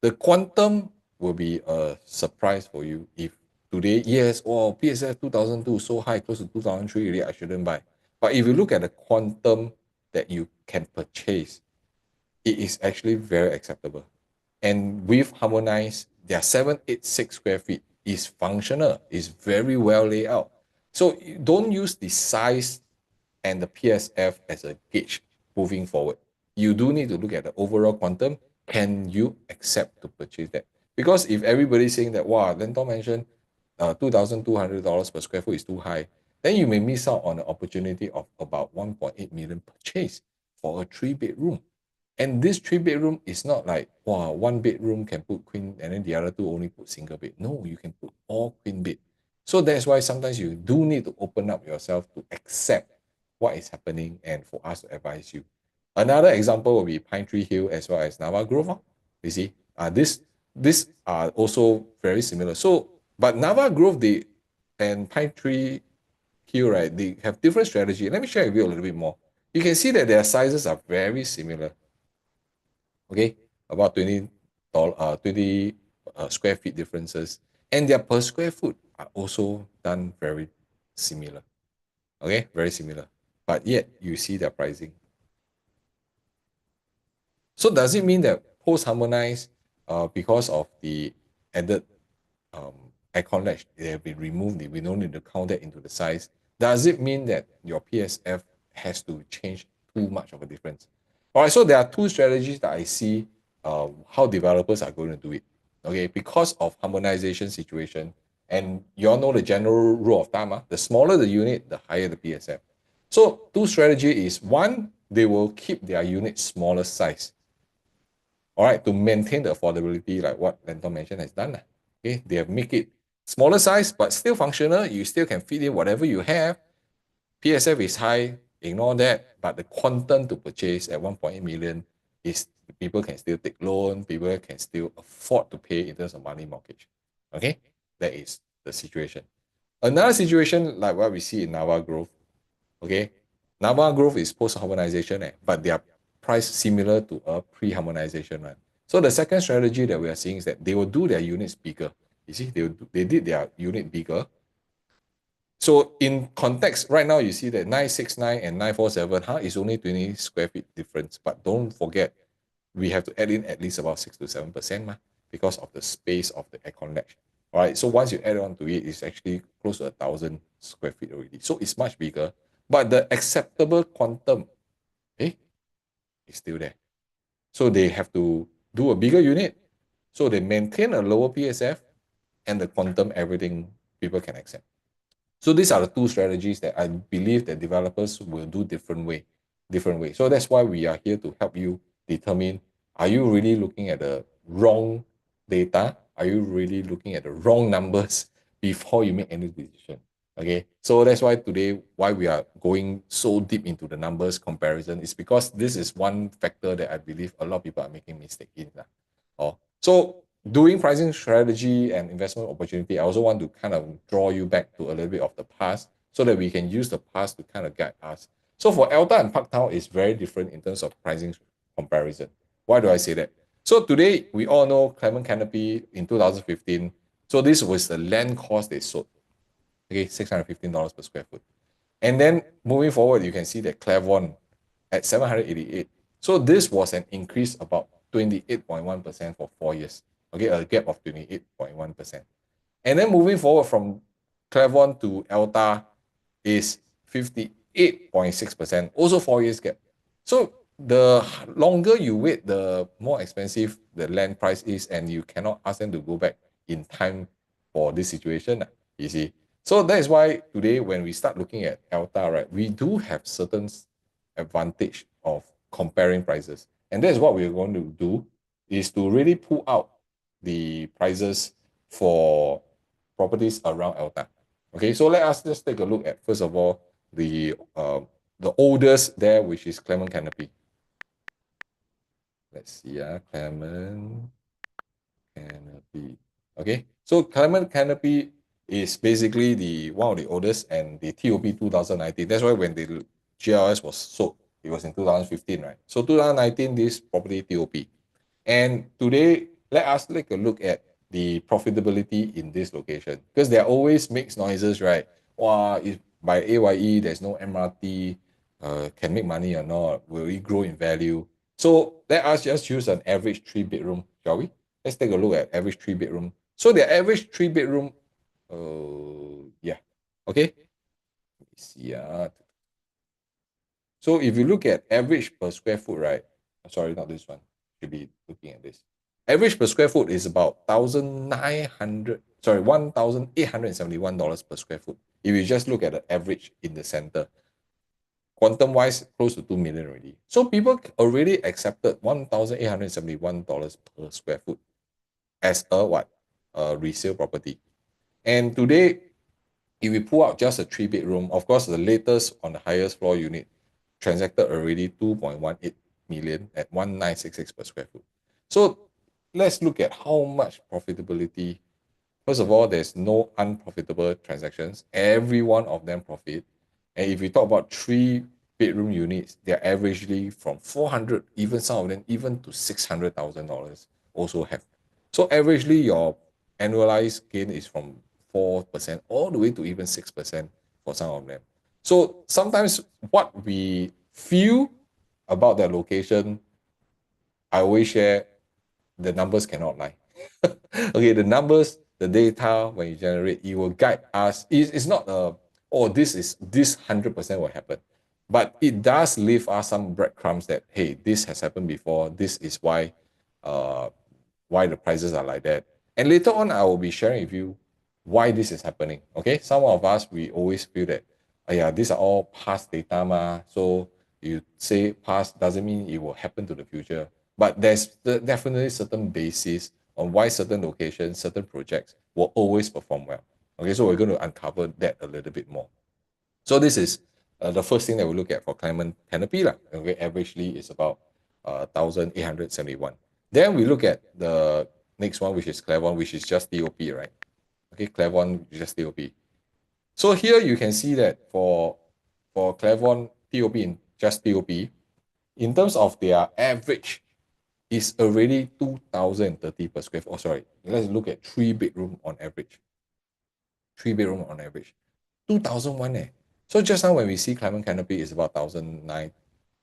The quantum will be a surprise for you if today, yes, oh, PSF 2002 so high, close to 2003, really, I shouldn't buy. But if you look at the quantum that you can purchase, it is actually very acceptable. And with harmonized, their 786 square feet is functional, is very well laid out. So don't use the size and the PSF as a gauge moving forward. You do need to look at the overall quantum. Can you accept to purchase that? Because if everybody's saying that, wow, Lentor mentioned $2,200 per square foot is too high, then you may miss out on the opportunity of about 1.8 million purchase for a 3 bedroom. And this 3 bedroom is not like, wow, 1 bedroom can put queen and then the other two only put single bed. No, you can put all queen bed. So that's why sometimes you do need to open up yourself to accept what is happening and for us to advise you. Another example will be Pine Tree Hill as well as Nava Grove. You see, this are also very similar. So, but Nava Grove and Pine Tree Hill, right, they have different strategy. Let me share with you a little bit more. You can see that their sizes are very similar. Okay, about 20 square feet differences, and their per square foot are also done very similar. Okay, very similar, but yet you see their pricing. So does it mean that post harmonized, because of the added aircon latch, they have been removed, we don't need to count that into the size? Does it mean that your PSF has to change too much of a difference? All right, so there are two strategies that I see how developers are going to do it. Okay, because of harmonization situation, and you all know the general rule of thumb, the smaller the unit, the higher the PSF. So two strategy is, one, they will keep their unit smaller size, all right, to maintain the affordability, like what Lentor mentioned has done. Okay, they have make it smaller size, but still functional. You still can fit in whatever you have. PSF is high, ignore that, but the quantum to purchase at 1.8 million is people can still take loan, people can still afford to pay in terms of money mortgage. Okay, that is the situation. Another situation like what we see in Nava Grove. Okay, Nava Grove is post-harmonization, but they are priced similar to a pre-harmonization one. So the second strategy that we are seeing is that they will do their units bigger. You see, they did their unit bigger. So in context, right now you see that 969 and 947 is only 20 square feet difference. But don't forget, we have to add in at least about 6 to 7% because of the space of the aircon latch. All right, so once you add on to it, it's actually close to 1,000 square feet already. So it's much bigger, but the acceptable quantum, is still there. So they have to do a bigger unit. So they maintain a lower PSF and the quantum, everything people can accept. So these are the two strategies that I believe that developers will do different way. So that's why we are here to help you determine, are you really looking at the wrong data? Are you really looking at the wrong numbers before you make any decision? Okay, so that's why today, why we are going so deep into the numbers comparison is because this is one factor that I believe a lot of people are making mistake in. So doing pricing strategy and investment opportunity, I also want to kind of draw you back to a little bit of the past so that we can use the past to kind of guide us. So for Elta and Parktown, it's very different in terms of pricing comparison. Why do I say that? So today, we all know Clement Canopy in 2015. So this was the land cost they sold. Okay, $615 per square foot. And then moving forward, you can see that Clavon at 788. So this was an increase about 28.1% for 4 years. Okay, a gap of 28.1%. And then moving forward from Clermont to Elta is 58.6%, also 4 years gap. So the longer you wait, the more expensive the land price is, and you cannot ask them to go back in time for this situation, you see. So that is why today, when we start looking at Elta, right, we do have certain advantage of comparing prices. And that's what we're going to do, is to really pull out the prices for properties around Elta. Okay, so let us just take a look at, first of all, the oldest there, which is Clement Canopy. Let's see, Clement Canopy. Okay, so Clement Canopy is basically the one of the oldest, and the TOP 2019. That's why when the GLS was sold, it was in 2015, right? So 2019, this property TOP. And today, let us take a look at the profitability in this location, because there always makes noises, right? Wow, if by AYE there's no MRT, can make money or not? Will it grow in value? So let us just use an average 3 bedroom, shall we? Let's take a look at average 3 bedroom. So the average 3 bedroom, yeah, okay. Let me see. So if you look at average per square foot, right? Sorry, not this one. Should be looking at this. Average per square foot is about 1,900, sorry, $1,871 per square foot. If you just look at the average in the center, quantum wise, close to 2 million already. So people already accepted $1,871 per square foot as a what? A resale property. And today, if we pull out just a 3 bedroom, of course, the latest on the highest floor unit transacted already 2.18 million at 1,966 per square foot. So let's look at how much profitability. First of all, there's no unprofitable transactions. Every one of them profit. And if we talk about 3 bedroom units, they're averagely from 400, even some of them even to $600,000 also have. So averagely, your annualized gain is from 4% all the way to even 6% for some of them. So sometimes what we feel about that location, I always share, the numbers cannot lie. Okay, the numbers, the data, when you generate, it will guide us. It's not this 100% will happen, but it does leave us some breadcrumbs that, hey, this has happened before. This is uh, why the prices are like that. And later on, I will be sharing with you why this is happening. Okay, some of us, we always feel that, oh yeah, these are all past data ma. So you say past doesn't mean it will happen to the future. But there's definitely certain basis on why certain locations, certain projects will always perform well. Okay, so we're going to uncover that a little bit more. So this is the first thing that we look at for Clement Canopy. Okay, averagely is about 1,871. Then we look at the next one, which is Clermont, which is just TOP, right? Okay, Clermont, just TOP. So here you can see that for Clermont TOP in just TOP, in terms of their average, is already 2,030 per square foot. Oh, sorry. Let's look at 3 bedroom on average. 3 bedroom on average. 2001 eh. So just now when we see Clement Canopy is about 1,009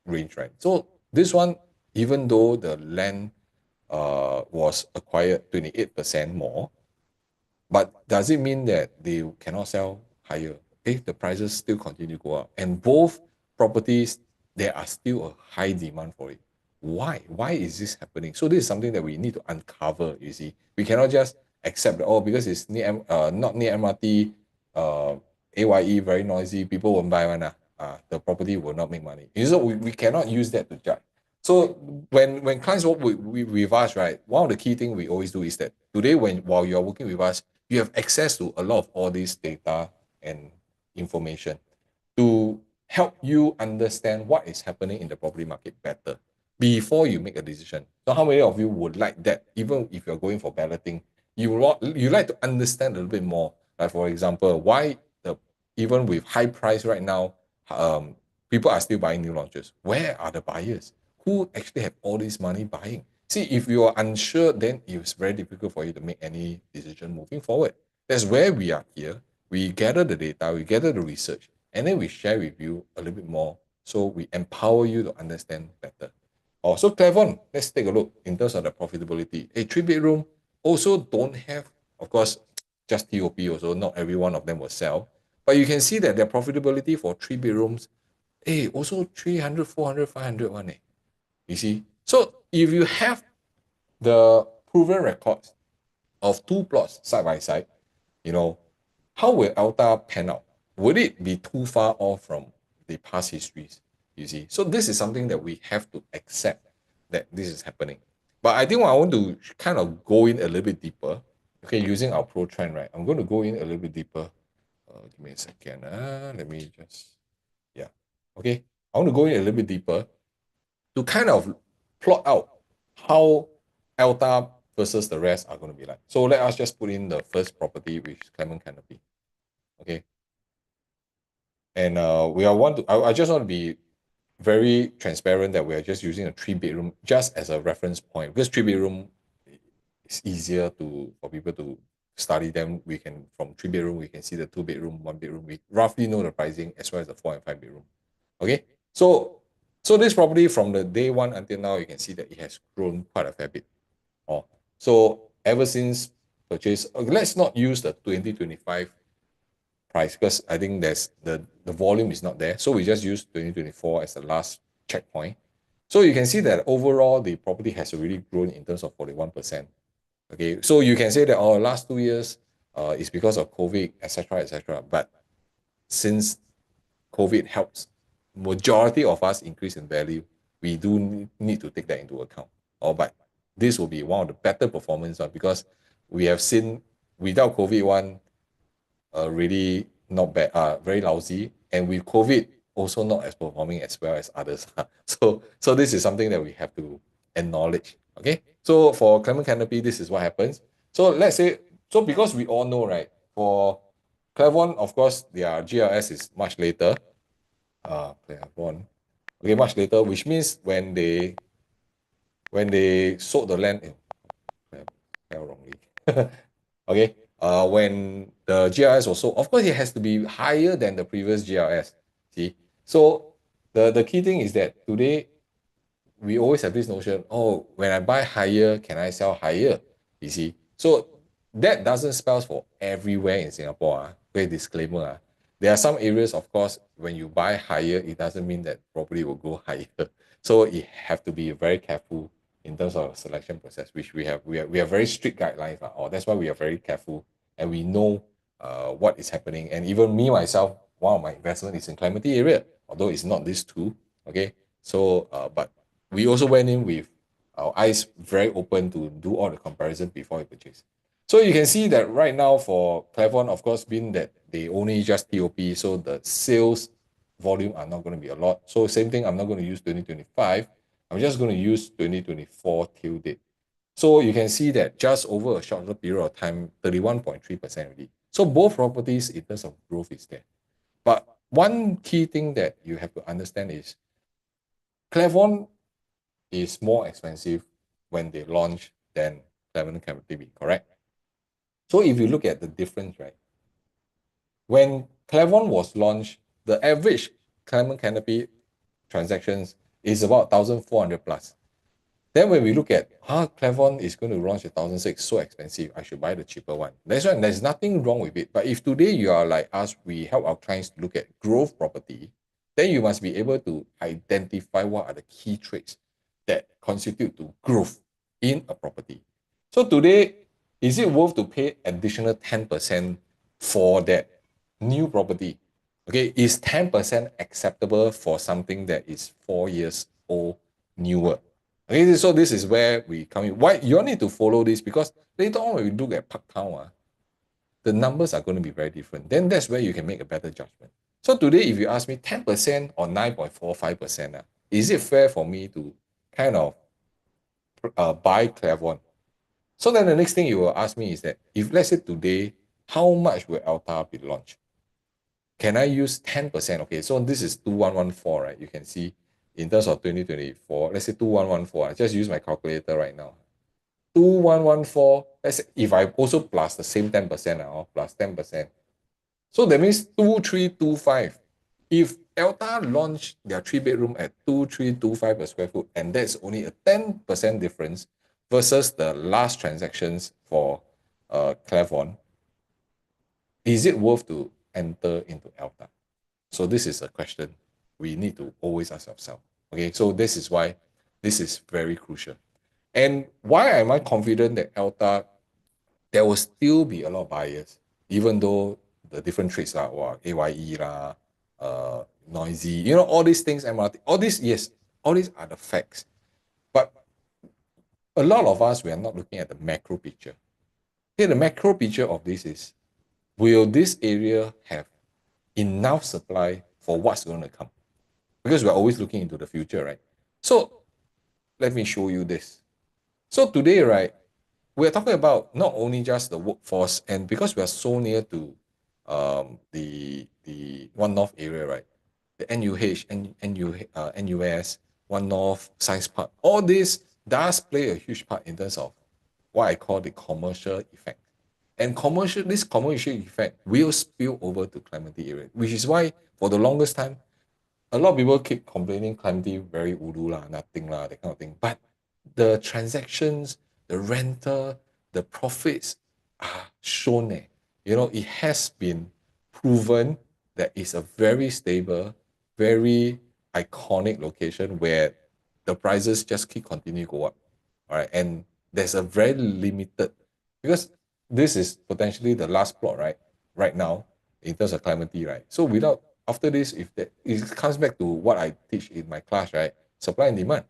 range, right? So this one, even though the land was acquired 28% more, but does it mean that they cannot sell higher? Okay, the prices still continue to go up. And both properties, there are still a high demand for it. Why? Why is this happening? So this is something that we need to uncover, you see. We cannot just accept that, oh, because it's near, not near MRT, AYE, very noisy, people won't buy one. The property will not make money. So we cannot use that to judge. So when clients work with us, right, one of the key things we always do is that today, while you're working with us, you have access to a lot of all this data and information to help you understand what is happening in the property market better before you make a decision. So how many of you would like that, even if you're going for balloting, you like to understand a little bit more? Like, for example, why the even with high price right now, people are still buying new launches. Where are the buyers? Who actually have all this money buying? See, if you are unsure, then it's very difficult for you to make any decision moving forward. That's where we are here. We gather the data, we gather the research, and then we share with you a little bit more, so we empower you to understand better. Oh, so Clevon, let's take a look in terms of the profitability. A 3 bedroom, also don't have, of course, just TOP also, not every one of them will sell. But you can see that their profitability for 3 bedrooms, also 300, 400, 500 one. You see? So if you have the proven records of two plots side by side, you know, how will Elta pan out? Would it be too far off from the past histories? You see? So this is something that we have to accept that this is happening. But I think I want to kind of go in a little bit deeper. Okay, using our pro trend, right? I'm going to go in a little bit deeper. Give me a second. Let me just, yeah. Okay, I want to go in a little bit deeper to kind of plot out how Elta versus the rest are going to be like. So let us just put in the first property, which is Clement Canopy. Okay. And I just want to be very transparent that we are just using a 3 bedroom just as a reference point, because 3 bedroom is easier for people to study them. We can, from 3 bedroom, we can see the 2 bedroom, 1 bedroom. We roughly know the pricing as well as the 4 and 5 bedroom. Okay. So this property from the day one until now, you can see that it has grown quite a fair bit. So ever since purchase, let's not use the 2025 price, because I think there's the volume is not there. So we just use 2024 as the last checkpoint. So you can see that overall the property has already grown in terms of 41%. Okay, so you can say that last 2 years is because of COVID, etc., etc. But since COVID helps majority of us increase in value, we do need to take that into account. But this will be one of the better performance because we have seen without COVID one really not bad, very lousy, and with COVID also not as performing as well as others. So this is something that we have to acknowledge. Okay, so for Clement Canopy, this is what happens. So let's say, so because we all know, right, for Clavon, of course, their GLS is much later. Clavon, okay, much later, which means when they sold the land, wrongly. Okay, when the GLS was sold, of course, it has to be higher than the previous GLS. See, so the key thing is that today we always have this notion, when I buy higher, can I sell higher? You see, so that doesn't spell for everywhere in Singapore. Great disclaimer. There are some areas, of course, when you buy higher, it doesn't mean that property will go higher. So you have to be very careful in terms of selection process, which we have very strict guidelines. That's why we are very careful and we know what is happening. And even me myself, one of my investment is in Clementi area, although it's not these two. Okay, so but we also went in with our eyes very open to do all the comparison before we purchase. So you can see that right now for Clavon, of course, being that they only just TOP, so the sales volume are not going to be a lot. So same thing, I'm not going to use 2025. I'm just going to use 2024 till date. So you can see that just over a shorter period of time, 31.3% already. So both properties in terms of growth is there. But one key thing that you have to understand is Clavon is more expensive when they launch than Clement Canopy, correct? So if you look at the difference, right? When Clavon was launched, the average Clement Canopy transactions is about 1,400 plus. Then when we look at, Clavon is going to launch at 1,600, so expensive, I should buy the cheaper one. That's why there's nothing wrong with it. But if today you are like us, we help our clients to look at growth property, then you must be able to identify what are the key traits that constitute to growth in a property. So today, is it worth to pay additional 10% for that new property? Okay, is 10% acceptable for something that is 4 years old, newer? Okay, so this is where we come in. Why you all need to follow this? Because later on when we look at Parktown, the numbers are going to be very different. Then that's where you can make a better judgment. So today, if you ask me 10% or 9.45%, is it fair for me to kind of buy Clavon? So then the next thing you will ask me is that if let's say today, how much will Elta be launched? Can I use 10%? Okay, so this is 2114, right? You can see in terms of 2024, let's say 2114. I just use my calculator right now. 2114, let's say if I also plus the same 10%, plus 10%. So that means 2325. If Elta launched their 3 bedroom at 2325 per square foot, and that's only a 10% difference, versus the last transactions for Clavon, is it worth to enter into Elta? So this is a question we need to always ask ourselves. Okay, so this is why this is very crucial. And why am I confident that Elta, there will still be a lot of buyers, even though the different trades are AYE lah, noisy, all these things, MRT, all these, yes, all these are the facts. But a lot of us, we are not looking at the macro picture. Okay, the macro picture of this is, will this area have enough supply for what's going to come? Because we're always looking into the future, right? So let me show you this. So today, right, we're talking about not only just the workforce, and because we are so near to the One North area, right? The NUH, NUS, One North, Science Park, all this does play a huge part in terms of what I call the commercial effect. And this commercial effect will spill over to Clementi area, which is why for the longest time, a lot of people keep complaining Clementi very ulu lah, nothing lah, that kind of thing. But the transactions, the rental, the profits are shown. It has been proven that it's a very stable, very iconic location where the prices just keep continue to go up. All right. And there's a very limited, because this is potentially the last plot, right? Right now, in terms of Clementi, right? So without after this, if it comes back to what I teach in my class, right? Supply and demand.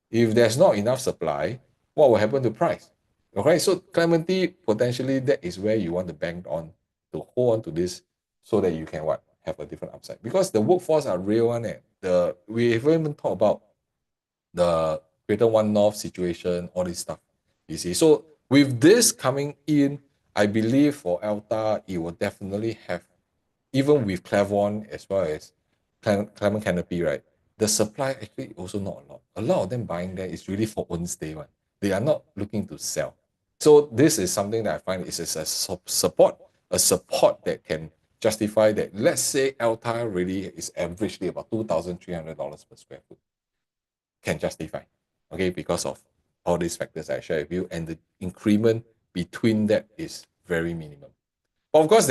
If there's not enough supply, what will happen to price? Okay, so Clementi, potentially that is where you want to bank on to hold on to this so that you can what? Have a different upside. Because the workforce are real one. We haven't even talked about the Greater One North situation, all this stuff. You see, so with this coming in, I believe for Elta, it will definitely have, even with Clavon as well as Clement Canopy, right? The supply actually also not a lot. A lot of them buying there is really for own stay one. They are not looking to sell. So this is something that I find is a support that can justify that. Let's say Elta really is averagely about $2,300 per square foot, can justify, okay, because of all these factors I share with you, and the increment between that is very minimum. But of course,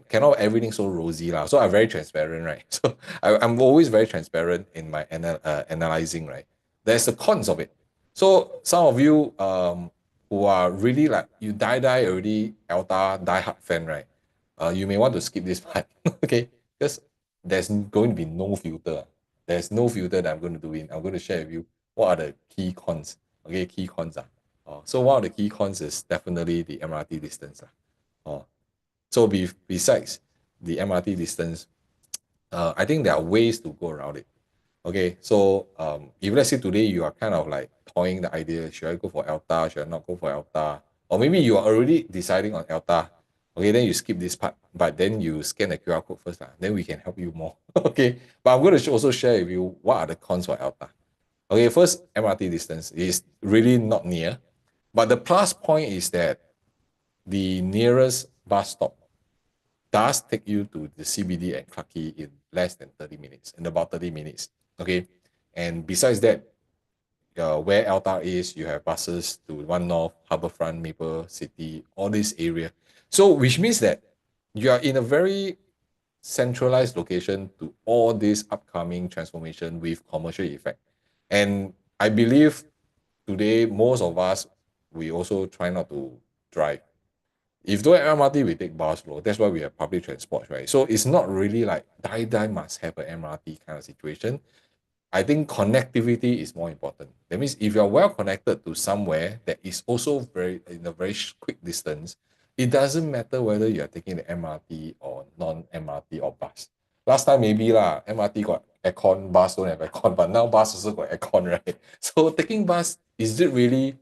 cannot everything so rosy lah. So I'm very transparent, right? So I'm always very transparent in my analyzing, right? There's the cons of it. So some of you who are really like you die already Elta die hard fan, right? You may want to skip this part, okay? Because there's going to be no filter. There's no filter that I'm going to do in. I'm going to share with you what are the key cons. Okay, key cons are. So one of the key cons is definitely the MRT distance. So besides the MRT distance, I think there are ways to go around it. Okay, so if let's say today you are kind of like toying the idea, should I go for Elta, should I not go for Elta? Or maybe you are already deciding on Elta. Okay, then you skip this part, but then you scan the QR code first, then we can help you more. Okay, but I'm going to also share with you what are the cons for Elta. Okay, first, MRT distance is really not near, but the plus point is that the nearest bus stop does take you to the CBD and Clarke Quay in less than 30 minutes, in about 30 minutes. Okay, and besides that, where Elta is, you have buses to One North, Harbourfront, Maple City, all this area. So which means that you are in a very centralized location to all this upcoming transformation with commercial effect. And I believe today, most of us, we also try not to drive. If don't have MRT, we take bus. That's why we have public transport, right? So it's not really like die must have an MRT kind of situation. I think connectivity is more important. That means if you're well connected to somewhere that is also in a very quick distance, it doesn't matter whether you're taking the MRT or non-MRT or bus. Last time maybe lah, MRT got aircon, bus don't have aircon, but now bus also got aircon, right? So taking bus, is it really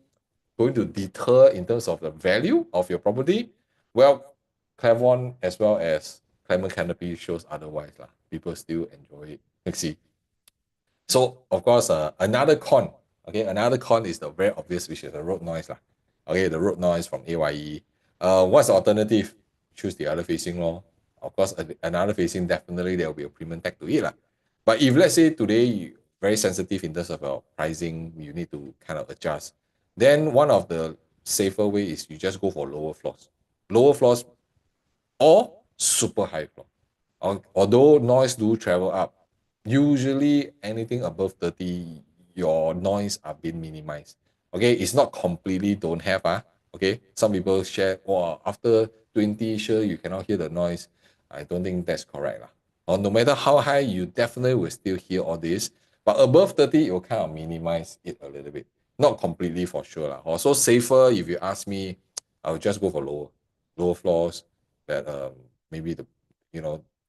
going to deter in terms of the value of your property? Well, Clavon as well as Clement Canopy shows otherwise lah. People still enjoy it. Let's see. So of course, another con is the very obvious, which is the road noise lah. Okay, the road noise from AYE. What's the alternative? Choose the other facing law. Of course, another facing, definitely there will be a premium tag to it lah. But if let's say today you very sensitive in terms of your pricing, you need to kind of adjust. then one of the safer way is you just go for lower floors. Lower floors or super high floor. Although noise do travel up, usually anything above 30, your noise are being minimized. Okay, it's not completely don't have. Okay, some people share, oh, after 20, sure, you cannot hear the noise. I don't think that's correct. Or no matter how high, you definitely will still hear all this. But above 30, it will kind of minimize it a little bit. Not completely for sure. Also safer, if you ask me, I would just go for lower floors that maybe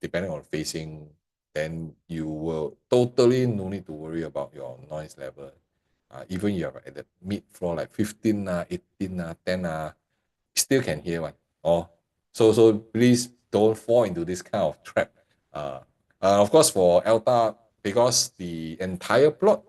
depending on facing, then you will totally no need to worry about your noise level. Even you're at the mid floor, like 15, 18, 10, still can hear one. So please don't fall into this kind of trap. Uh, of course, for Elta, because the entire plot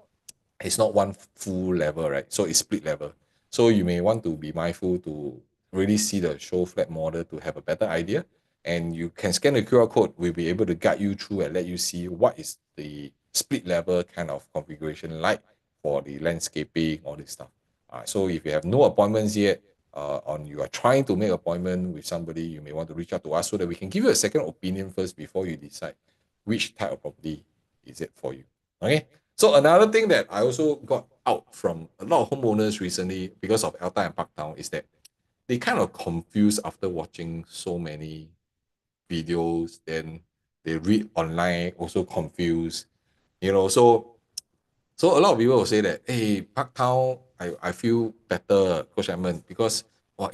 it's not one full level, right? So it's split level. So you may want to be mindful to really see the show flat model to have a better idea. And you can scan the QR code. We'll be able to guide you through and let you see what is the split level kind of configuration like for the landscaping, all this stuff. So if you have no appointments yet, on you are trying to make appointment with somebody, you may want to reach out to us so that we can give you a second opinion first before you decide which type of property is it for you. Okay. So another thing that I also got out from a lot of homeowners recently because of Elta and Parktown is that they kind of confused after watching so many videos. Then they read online, also confused. So a lot of people will say that, hey, Parktown, I feel better, Coach Edmund, because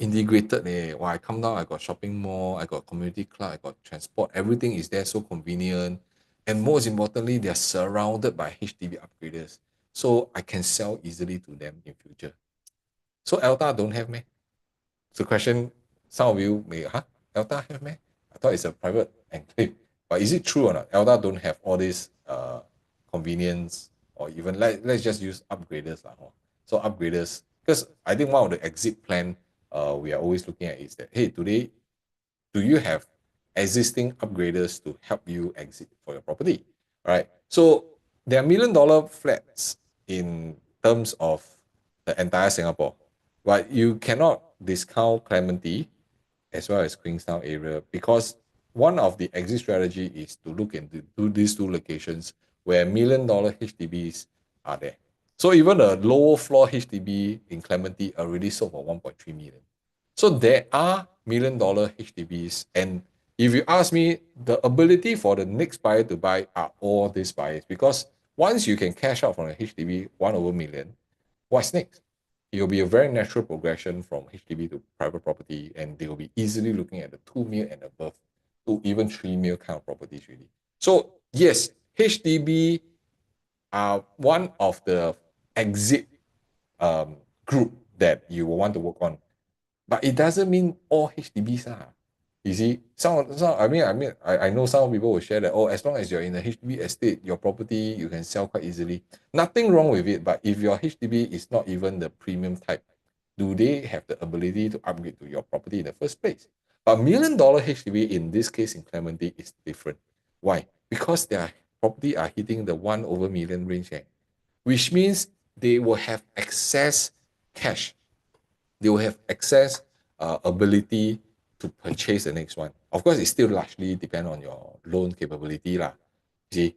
integrated. I come down, I got shopping mall, I got community club, I got transport, everything is there so convenient. And most importantly, they're surrounded by HDB upgraders. So I can sell easily to them in future. So Elta don't have me. So question, some of you may, Elta have me? I thought it's a private enclave. But is it true or not? Elta don't have all this convenience or even let's just use upgraders. So upgraders, because I think one of the exit plan we are always looking at is that, hey, today, do you have existing upgraders to help you exit for your property? All right. So there are $1 million flats in terms of the entire Singapore, but you cannot discount Clementi as well as Queenstown area because one of the exit strategy is to look into these two locations where $1 million HDBs are there. So even a lower floor HDB in Clementi already sold for 1.3 million. So there are $1 million HDBs. And if you ask me, the ability for the next buyer to buy are all these buyers. Because once you can cash out from a HDB 1/1 million, what's next? It will be a very natural progression from HDB to private property, and they will be easily looking at the 2 mil and above to even 3 mil kind of properties really. So yes, HDB are one of the exit group that you will want to work on. But it doesn't mean all HDBs are. You see, I know some people will share that, oh, as long as you're in a HDB estate, your property, you can sell quite easily. Nothing wrong with it, but if your HDB is not even the premium type, do they have the ability to upgrade to your property in the first place? But $1 million HDB in this case in Clementi is different. Why? Because their property are hitting the 1/million range, which means they will have excess cash. They will have access ability to purchase the next one. Of course, it still largely depend on your loan capability lah. See,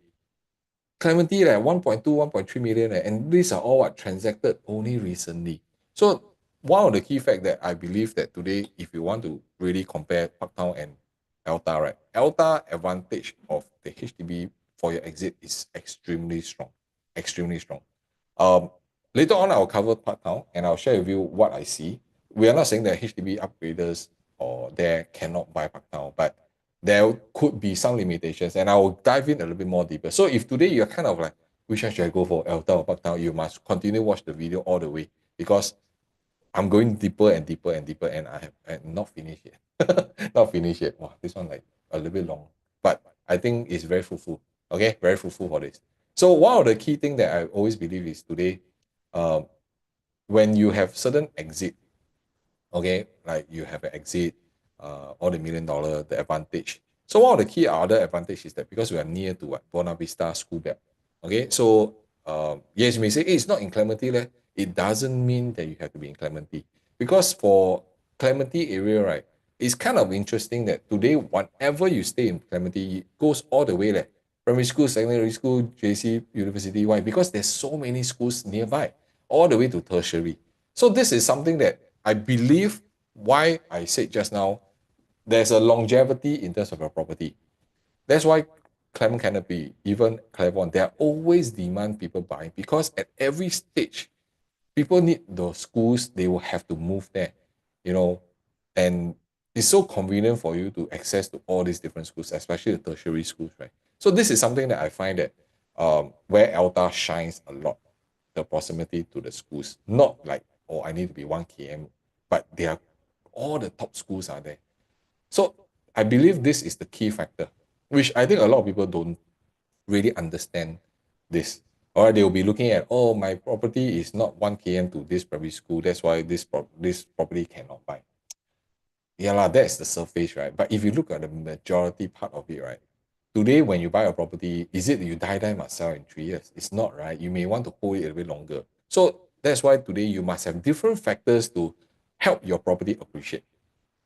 Clementi like 1.2, 1.3 million, and these are all what transacted only recently. So one of the key fact that I believe that today, if you want to really compare Parktown and Elta, right? Elta advantage of the HDB for your exit is extremely strong, extremely strong. Um, Later on, I'll cover Parktown and I'll share with you what I see. We are not saying that HDB upgraders or there cannot buy Parktown, but there could be some limitations, and I will dive in a little bit more deeper. So if today you're kind of like, which one should I go for, Elta or Parktown, you must continue watch the video all the way because I'm going deeper and deeper and deeper, and I have not finished yet. Not finished yet. Wow, this one like a little bit long, but I think it's very fruitful. Okay, very fruitful for this. So one of the key things that I always believe is today, um, when you have certain exit, okay, like you have an exit, all the $1 million, the advantage. So one of the key other advantage is that because we are near to what Buona Vista School Belt, okay, so yes, you may say, hey, it's not in Clementi, it doesn't mean that you have to be in Clementi. Because for Clementi area, right, it's kind of interesting that today, whenever you stay in Clementi, it goes all the way, like primary school, secondary school, JC, university. Why? Because there's so many schools nearby, all the way to tertiary. So this is something that I believe why I said just now, there's a longevity in terms of your property. That's why Clement Canopy, even Claiborne, there are always demand people buying because at every stage, people need those schools, they will have to move there, you know, and it's so convenient for you to access to all these different schools, especially the tertiary schools, right? So this is something that I find that where Elta shines a lot, the proximity to the schools. Not like, oh, I need to be 1 km, but they are all the top schools are there. So I believe this is the key factor, which I think a lot of people don't really understand this. Or they will be looking at, oh, my property is not 1 km to this primary school. That's why this property cannot buy. Yeah, lah, that's the surface, right? But if you look at the majority part of it, right? Today, when you buy a property, is it you die must sell in 3 years? It's not, right? You may want to hold it a bit longer. So that's why today you must have different factors to help your property appreciate.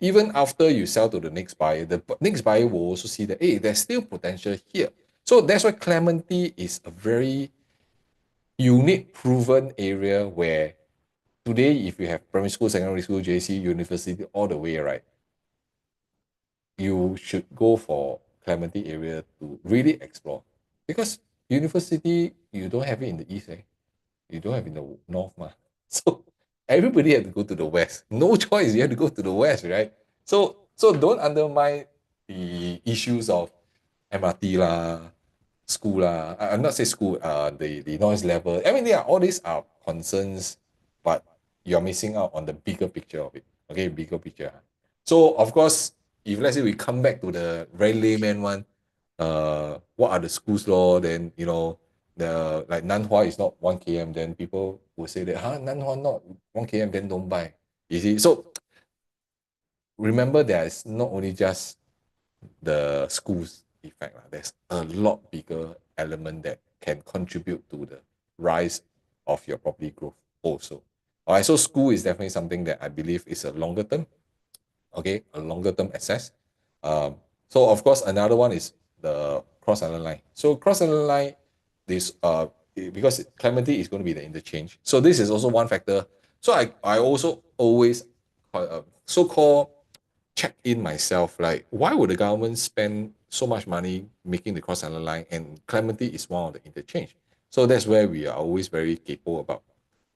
Even after you sell to the next buyer, the next buyer will also see that, hey, there's still potential here. So that's why Clementi is a very unique, proven area where today, if you have primary school, secondary school, JC, university, all the way, right, you should go for Clementi area to really explore. Because university, you don't have it in the east, eh? You don't have in the north, ma. So everybody had to go to the west. No choice, you have to go to the west, right? So don't undermine the issues of MRT lah, school lah. I'm not say school, the noise level. I mean, all these are concerns, but you're missing out on the bigger picture of it. Okay, bigger picture. So of course, if let's say we come back to the very layman one, what are the schools law? Then the like Nanhua is not 1 km, then people will say that Nanhua not 1 km, then don't buy. You see, so remember there is not only just the schools effect. There's a lot bigger element that can contribute to the rise of your property growth also. All right, so school is definitely something that I believe is a longer term, okay, a longer term access. So of course, another one is the cross island line. So cross island line, this because Clementi is going to be the interchange. So this is also one factor. So I also always so-called check in myself, like why would the government spend so much money making the cross island line and Clementi is one of the interchange? So that's where we are always very capable about.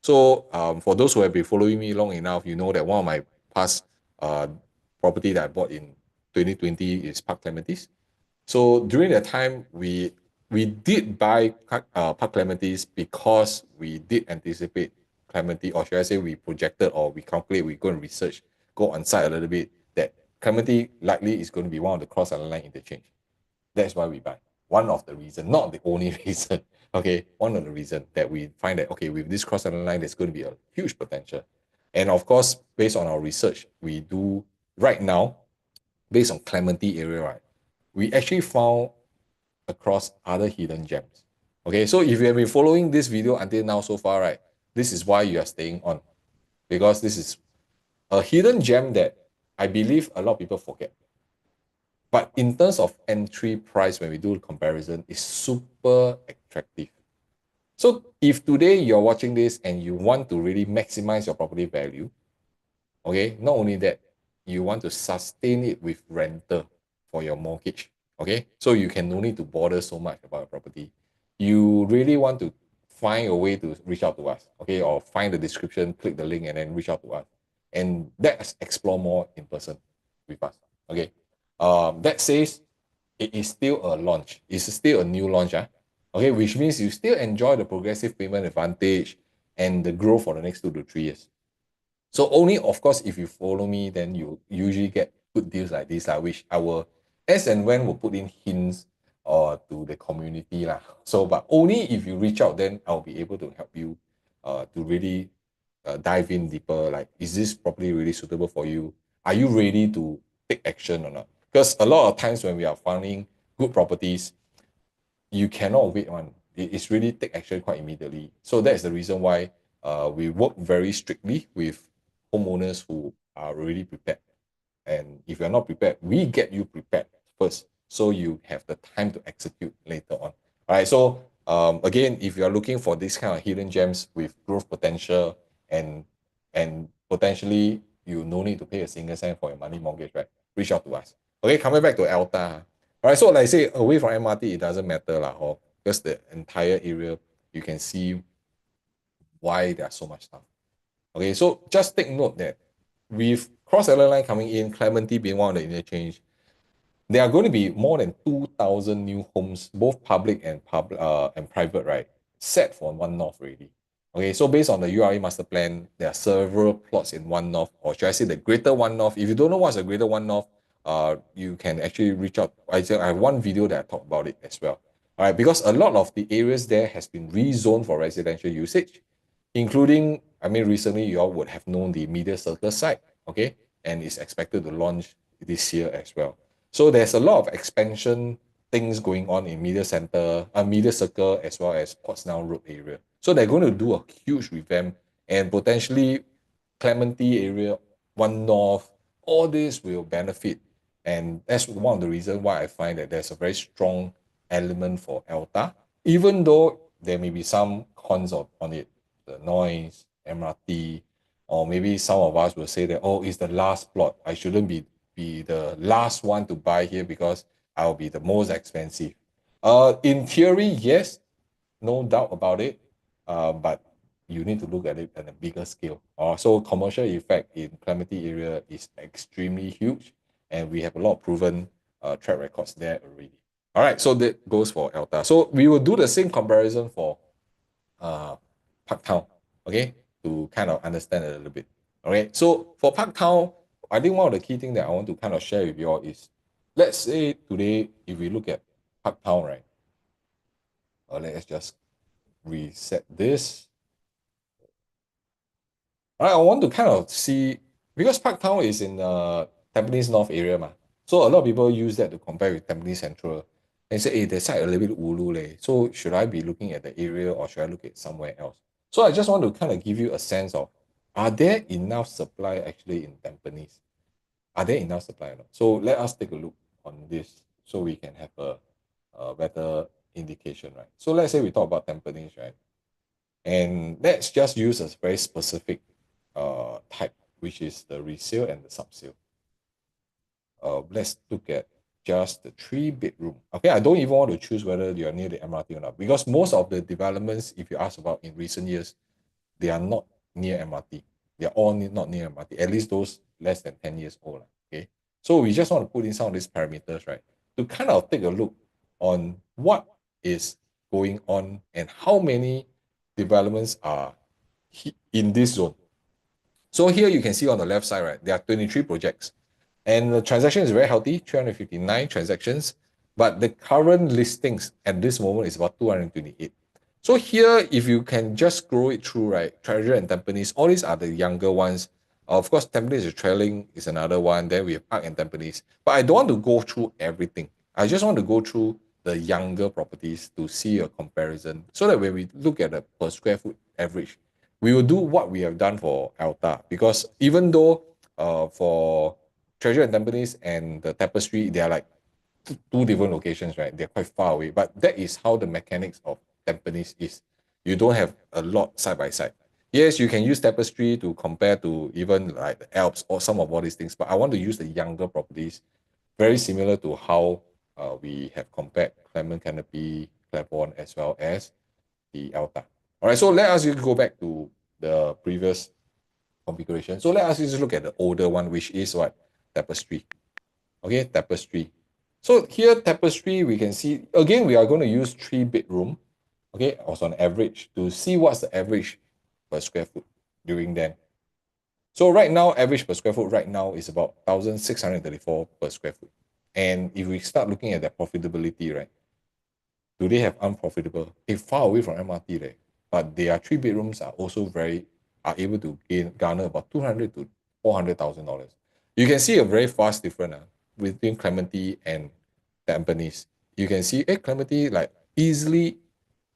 So for those who have been following me long enough, you know that one of my past property that I bought in 2020 is Park Clementis. So during that time, we did buy Park Clementis because we did anticipate Clementi, or should I say we projected or we calculate, we go and research, go on site a little bit, that Clementi likely is going to be one of the cross island line interchange. That's why we buy. One of the reason, not the only reason. Okay, one of the reason that we find that, okay, with this cross island line, there's going to be a huge potential. And of course, based on our research, we do right now, based on Clementi area, right, we actually found across other hidden gems. Okay, so if you have been following this video until now so far, right, this is why you are staying on, because this is a hidden gem that I believe a lot of people forget. But in terms of entry price, when we do comparison, it's super attractive. So if today you're watching this and you want to really maximize your property value, okay, not only that, you want to sustain it with rental for your mortgage, okay? So you can no need to bother so much about your property. You really want to find a way to reach out to us, okay? Or find the description, click the link, and then reach out to us. And let's explore more in person with us, okay? That says it is still a launch. It's still a new launch, okay? Which means you still enjoy the progressive payment advantage and the growth for the next 2 to 3 years. So only, of course, if you follow me, then you usually get good deals like this, which I will, as and when, will put in hints to the community. So, but only if you reach out, then I'll be able to help you to really dive in deeper. Like, is this property really suitable for you? Are you ready to take action or not? Because a lot of times when we are finding good properties, you cannot wait on. It's really take action quite immediately. So that's the reason why we work very strictly with homeowners who are already prepared. And if you're not prepared, we get you prepared first, so you have the time to execute later on. All right. So again, if you're looking for this kind of hidden gems with growth potential and potentially you no need to pay a single cent for your money mortgage, right? Reach out to us. Okay, coming back to Elta. All right, so like I say, away from MRT, it doesn't matter lah, because the entire area you can see why there's so much stuff. Okay, so just take note that with Cross Island Line coming in, Clementi being one of the interchange, there are going to be more than 2,000 new homes, both public and private, right? Set for One North already. Okay, so based on the URA master plan, there are several plots in One North, or should I say the Greater One North? If you don't know what's the Greater One North, you can actually reach out. I have one video that I talk about it as well. All right, because a lot of the areas there has been rezoned for residential usage, including, I mean, recently you all would have known the Media Circle site, okay, and it's expected to launch this year as well. So there's a lot of expansion things going on in Media Circle, as well as Portsmouth Road area. So they're going to do a huge revamp, and potentially Clementi area, One North, all this will benefit. And that's one of the reasons why I find that there's a very strong element for Elta, even though there may be some cons on it, the noise, MRT, or maybe some of us will say that, oh, it's the last plot. I shouldn't be the last one to buy here because I'll be the most expensive. In theory, yes, no doubt about it. But you need to look at it at a bigger scale. So commercial effect in Clementi area is extremely huge, and we have a lot of proven track records there already. All right, so that goes for Elta. So we will do the same comparison for Parktown, okay, to kind of understand a little bit. Okay, so for Parktown, I think one of the key things that I want to kind of share with you all is, let's say today, if we look at Parktown, right, let's just reset this. All right, I want to kind of see, because Parktown is in Tampines North area, so a lot of people use that to compare with Tampines Central and say, hey, that side a little bit ulu leh. So should I be looking at the area or should I look at somewhere else? So I just want to kind of give you a sense of, are there enough supply actually in Tampines? Are there enough supply or not? So let us take a look on this so we can have a better indication, right? So let's say we talk about Tampines, right? And let's just use a very specific type, which is the resale and the subsale. Let's look at just the 3-bedroom. Okay, I don't even want to choose whether you're near the MRT or not, because most of the developments, if you ask about in recent years, they are not near MRT. They're all not near MRT, at least those less than 10 years old. Okay, so we just want to put in some of these parameters, right, to kind of take a look on what is going on and how many developments are in this zone. So here you can see on the left side, right, there are 23 projects. And the transaction is very healthy, 359 transactions. But the current listings at this moment is about 228. So here, if you can just scroll it through, right, Treasure and Tampines, all these are the younger ones. Of course, Tampines is trailing is another one. Then we have Park and Tampines. But I don't want to go through everything. I just want to go through the younger properties to see a comparison, so that when we look at the per square foot average, we will do what we have done for Elta. Because even though for Treasure and Tampines and the Tapestry, they are like two different locations, right? They're quite far away. But that is how the mechanics of Tampines is. You don't have a lot side by side. Yes, you can use Tapestry to compare to even like the Alps or some of all these things, but I want to use the younger properties, very similar to how we have compared Clement Canopy, Claiborne, as well as the Elta. All right, so let us go back to the previous configuration. So let us just look at the older one, which is what? Tapestry. Okay, Tapestry. So here, Tapestry, we can see, again, we are going to use 3-bedroom, okay, also on average, to see what's the average per square foot during then. So right now, average per square foot right now is about 1,634 per square foot. And if we start looking at that profitability, right, do they have unprofitable? It's far away from MRT, right? But their 3-bedrooms are also are able to garner about $200,000 to $400,000. You can see a very fast difference between Clementi and Tampines. You can see, Clementi like easily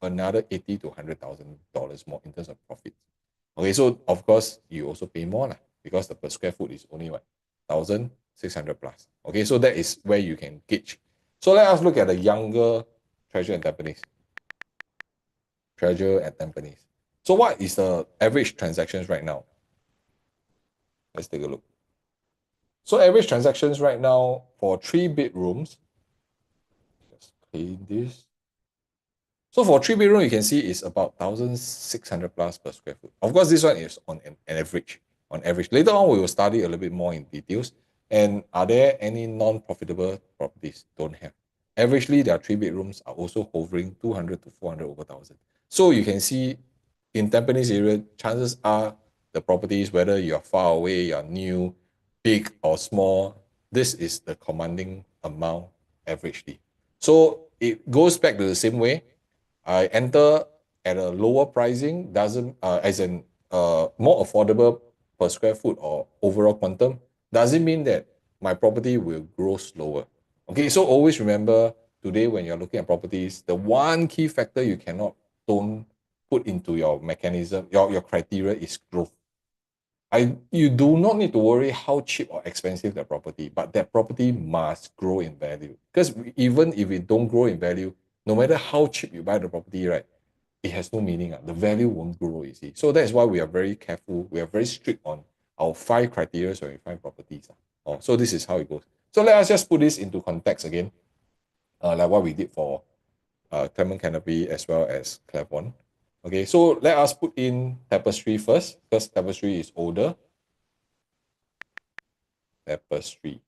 another $80,000 to $100,000 more in terms of profit. Okay, so of course you also pay more lah, because the per square foot is only what, 1,600 plus. Okay, so that is where you can gauge. So let us look at the younger Treasure and Tampines. Treasure at Tampines. So what is the average transactions right now? Let's take a look. So average transactions right now for 3 bedrooms. Let's clean this. So for 3 bedroom, you can see it's about 1,600 plus per square foot. Of course, this one is on an average. On average. Later on, we will study a little bit more in details. And are there any non-profitable properties? Don't have. Averagely, their 3 bedrooms are also hovering 200 to 400 over 1,000. So you can see in Tampines area, chances are the properties, whether you're far away, you're new, big or small, this is the commanding amount averagely. So it goes back to the same way. I enter at a lower pricing, doesn't as in more affordable per square foot or overall quantum, doesn't mean that my property will grow slower. Okay, so always remember today when you're looking at properties, the one key factor you cannot don't put into your mechanism, your criteria is growth. You do not need to worry how cheap or expensive the property, but that property must grow in value. Because even if it don't grow in value, no matter how cheap you buy the property, right, it has no meaning. The value won't grow, you see. So that's why we are very careful. We are very strict on our 5 criteria when we find properties. Oh, so this is how it goes. So let us just put this into context again, like what we did for Clement Canopy as well as Clavon. Okay, so let us put in Tapestry first, because Tapestry is older. Tapestry.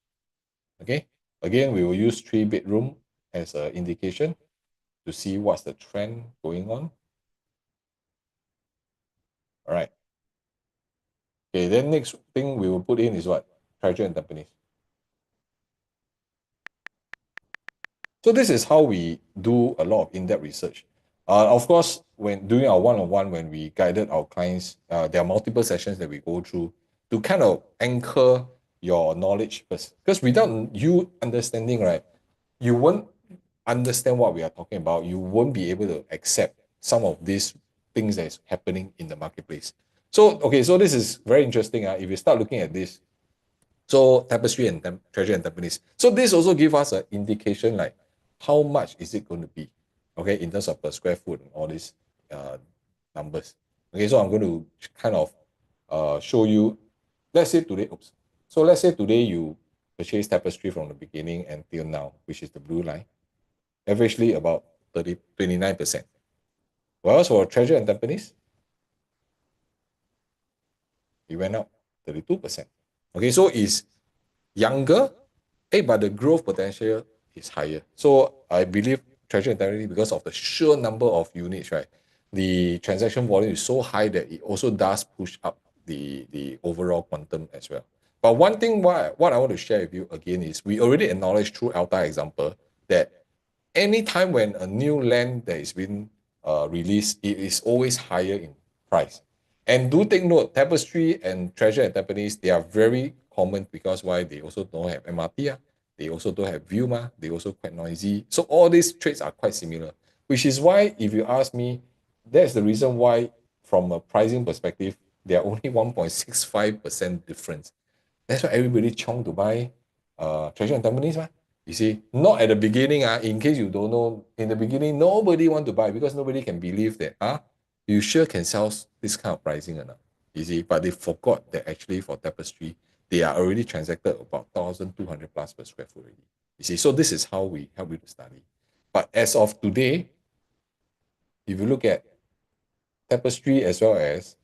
Okay, again, we will use 3 bedroom as an indication to see what's the trend going on. All right. Okay, then next thing we will put in is what? Treasure and Tampines. So this is how we do a lot of in-depth research. Of course, when doing our one-on-one, when we guided our clients, there are multiple sessions that we go through to kind of anchor your knowledge first. Because without you understanding, right, you won't understand what we are talking about. You won't be able to accept some of these things that is happening in the marketplace. So, okay, so this is very interesting. If you start looking at this, so Tapestry and Treasure and Tampines. So this also give us an indication like how much is it going to be, okay, in terms of per square foot and all these numbers. Okay, so I'm going to kind of show you, let's say today, oops. So let's say today you purchase Tapestry from the beginning until now, which is the blue line, averagely about 29%. Whereas for Treasure and Tampines, it went up 32%. Okay, so it's younger, but the growth potential is higher. So I believe Treasure and Tampines, because of the sheer number of units, right, the transaction volume is so high that it also does push up the overall quantum as well. But one thing what I want to share with you again is we already acknowledged through Elta example that anytime when a new land that is being released, it is always higher in price. And do take note, Tapestry and Treasure and Tampines, they are very common because why? They also don't have MRT. They also don't have view. They also quite noisy. So all these traits are quite similar, which is why if you ask me, that's the reason why from a pricing perspective, there are only 1.65% difference. That's why everybody chong to buy Treasure and Tampines. You see, not at the beginning, in case you don't know, in the beginning, nobody want to buy because nobody can believe that, you sure can sell this kind of pricing or not. You see, but they forgot that actually for Tapestry, they are already transacted about 1,200 plus per square foot already. You see, so this is how we help you to study. But as of today, if you look at Tapestry as well as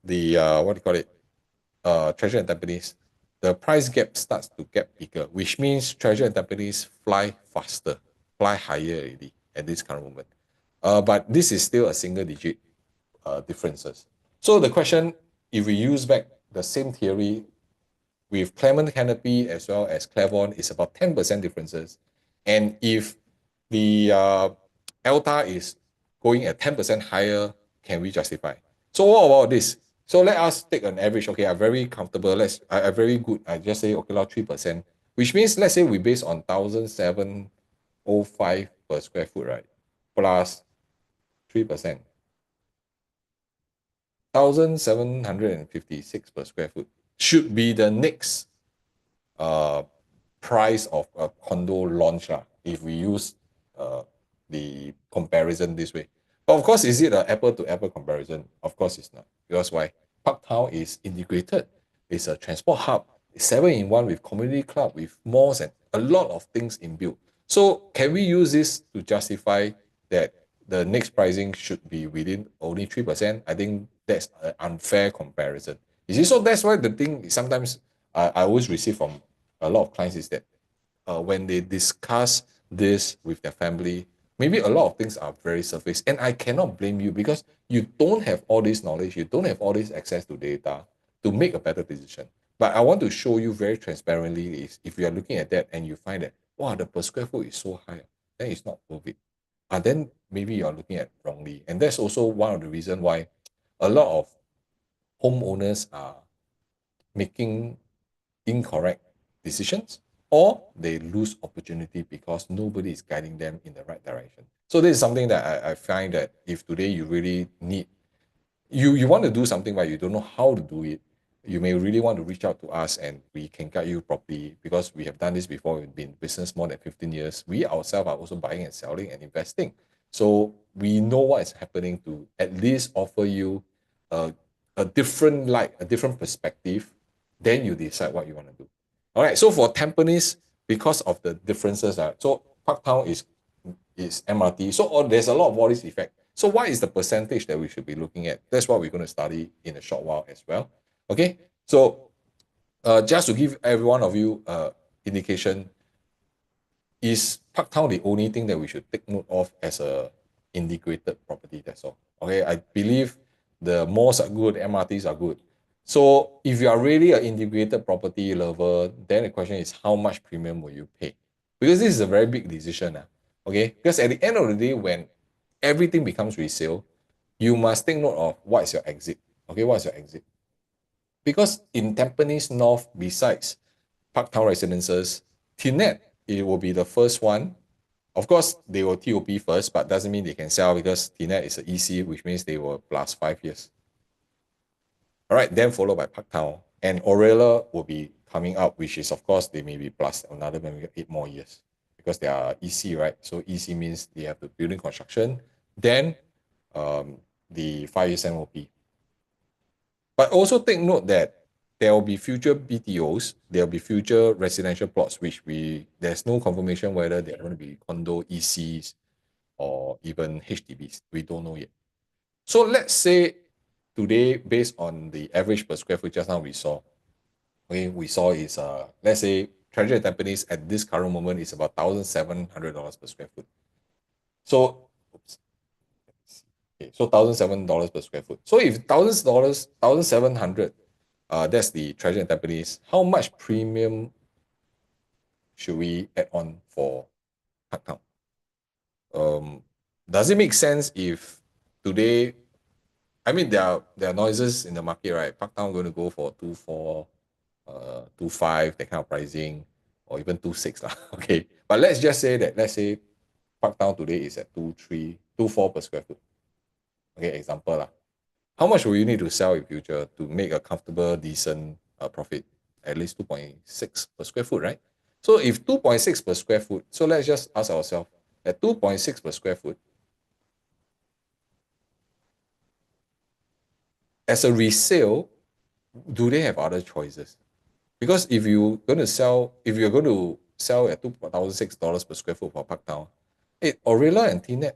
the, what do you call it, Treasure and Tampines, the price gap starts to get bigger, which means Treasure and Tampines fly faster, fly higher already at this current moment. But this is still a single digit differences. So the question, if we use back the same theory with Clement Canopy as well as Clavon, is about 10% differences. And if the Elta is going at 10% higher, can we justify? So what about this? So let us take an average. Okay, I'm very comfortable. I'm very good. I just say, okay, 3%, which means let's say we base on 1,705 per square foot, right? Plus 3%. 1,756 per square foot should be the next uh, price of a condo launch if we use uh, the comparison this way. But of course, is it an apple to apple comparison? Of course, it's not. Because why? Parktown is integrated. It's a transport hub. It's 7-in-1 with community club, with malls and a lot of things inbuilt. So can we use this to justify that the next pricing should be within only 3%? I think that's an unfair comparison. You see, so that's why the thing sometimes I always receive from a lot of clients is that when they discuss this with their family, maybe a lot of things are very surface. And I cannot blame you because you don't have all this knowledge, you don't have all this access to data to make a better decision. But I want to show you very transparently is if you are looking at that and you find that, wow, the per square foot is so high, then it's not worth it. And then maybe you're looking at wrongly. And that's also one of the reasons why a lot of homeowners are making incorrect decisions or they lose opportunity because nobody is guiding them in the right direction. So this is something that I find that if today you really need, you want to do something but you don't know how to do it, you may really want to reach out to us and we can guide you properly because we have done this before. We've been in business more than 15 years. We ourselves are also buying and selling and investing. So we know what is happening to at least offer you a different light, a different perspective. Then you decide what you want to do. All right. So for Tampines, because of the differences, so Parktown is MRT. So there's a lot of all this effect. So what is the percentage that we should be looking at? That's what we're going to study in a short while as well. Okay. So just to give every one of you indication, is Parktown the only thing that we should take note of as a integrated property? That's all. Okay. I believe the malls are good, MRTs are good. So if you are really an integrated property lover, then the question is how much premium will you pay? Because this is a very big decision. Okay. Because at the end of the day, when everything becomes resale, you must take note of what is your exit. Okay, what is your exit? Because in Tampines North, besides Parktown Residences, Tinet, it will be the first one. Of course, they will TOP first, but doesn't mean they can sell because Tinet is an EC, which means they will last 5 years. All right, then followed by Parktown. And Aurelia will be coming up, which is, of course, they may be plus another maybe 8 more years because they are EC, right? So EC means they have the building construction, then the 5 years MOP. But also take note that there will be future BTOs, there will be future residential plots, which there's no confirmation whether they're going to be condo ECs or even HDBs. We don't know yet. So let's say today, based on the average per square foot just now we saw, okay, we saw is let's say Treasure Tampines at this current moment is about $1,700 per square foot. So, oops. Okay, so $1,700 per square foot. So if $1,000, 1,700, that's the Treasure in Tampines. How much premium should we add on for Parktown? Does it make sense if today, I mean, there are noises in the market, right? Parktown going to go for 2.4, 2.5, that kind of pricing, or even 2.6 lah. Okay, but let's just say that Parktown today is at 2.3, 2.4 per square foot. Okay, example lah. How much will you need to sell in future to make a comfortable, decent profit? At least 2.6 per square foot, right? So if 2.6 per square foot, so let's just ask ourselves, at 2.6 per square foot, as a resale, do they have other choices? Because if you're going to sell at $2,006 per square foot for Parktown, Aurelia and Tnet,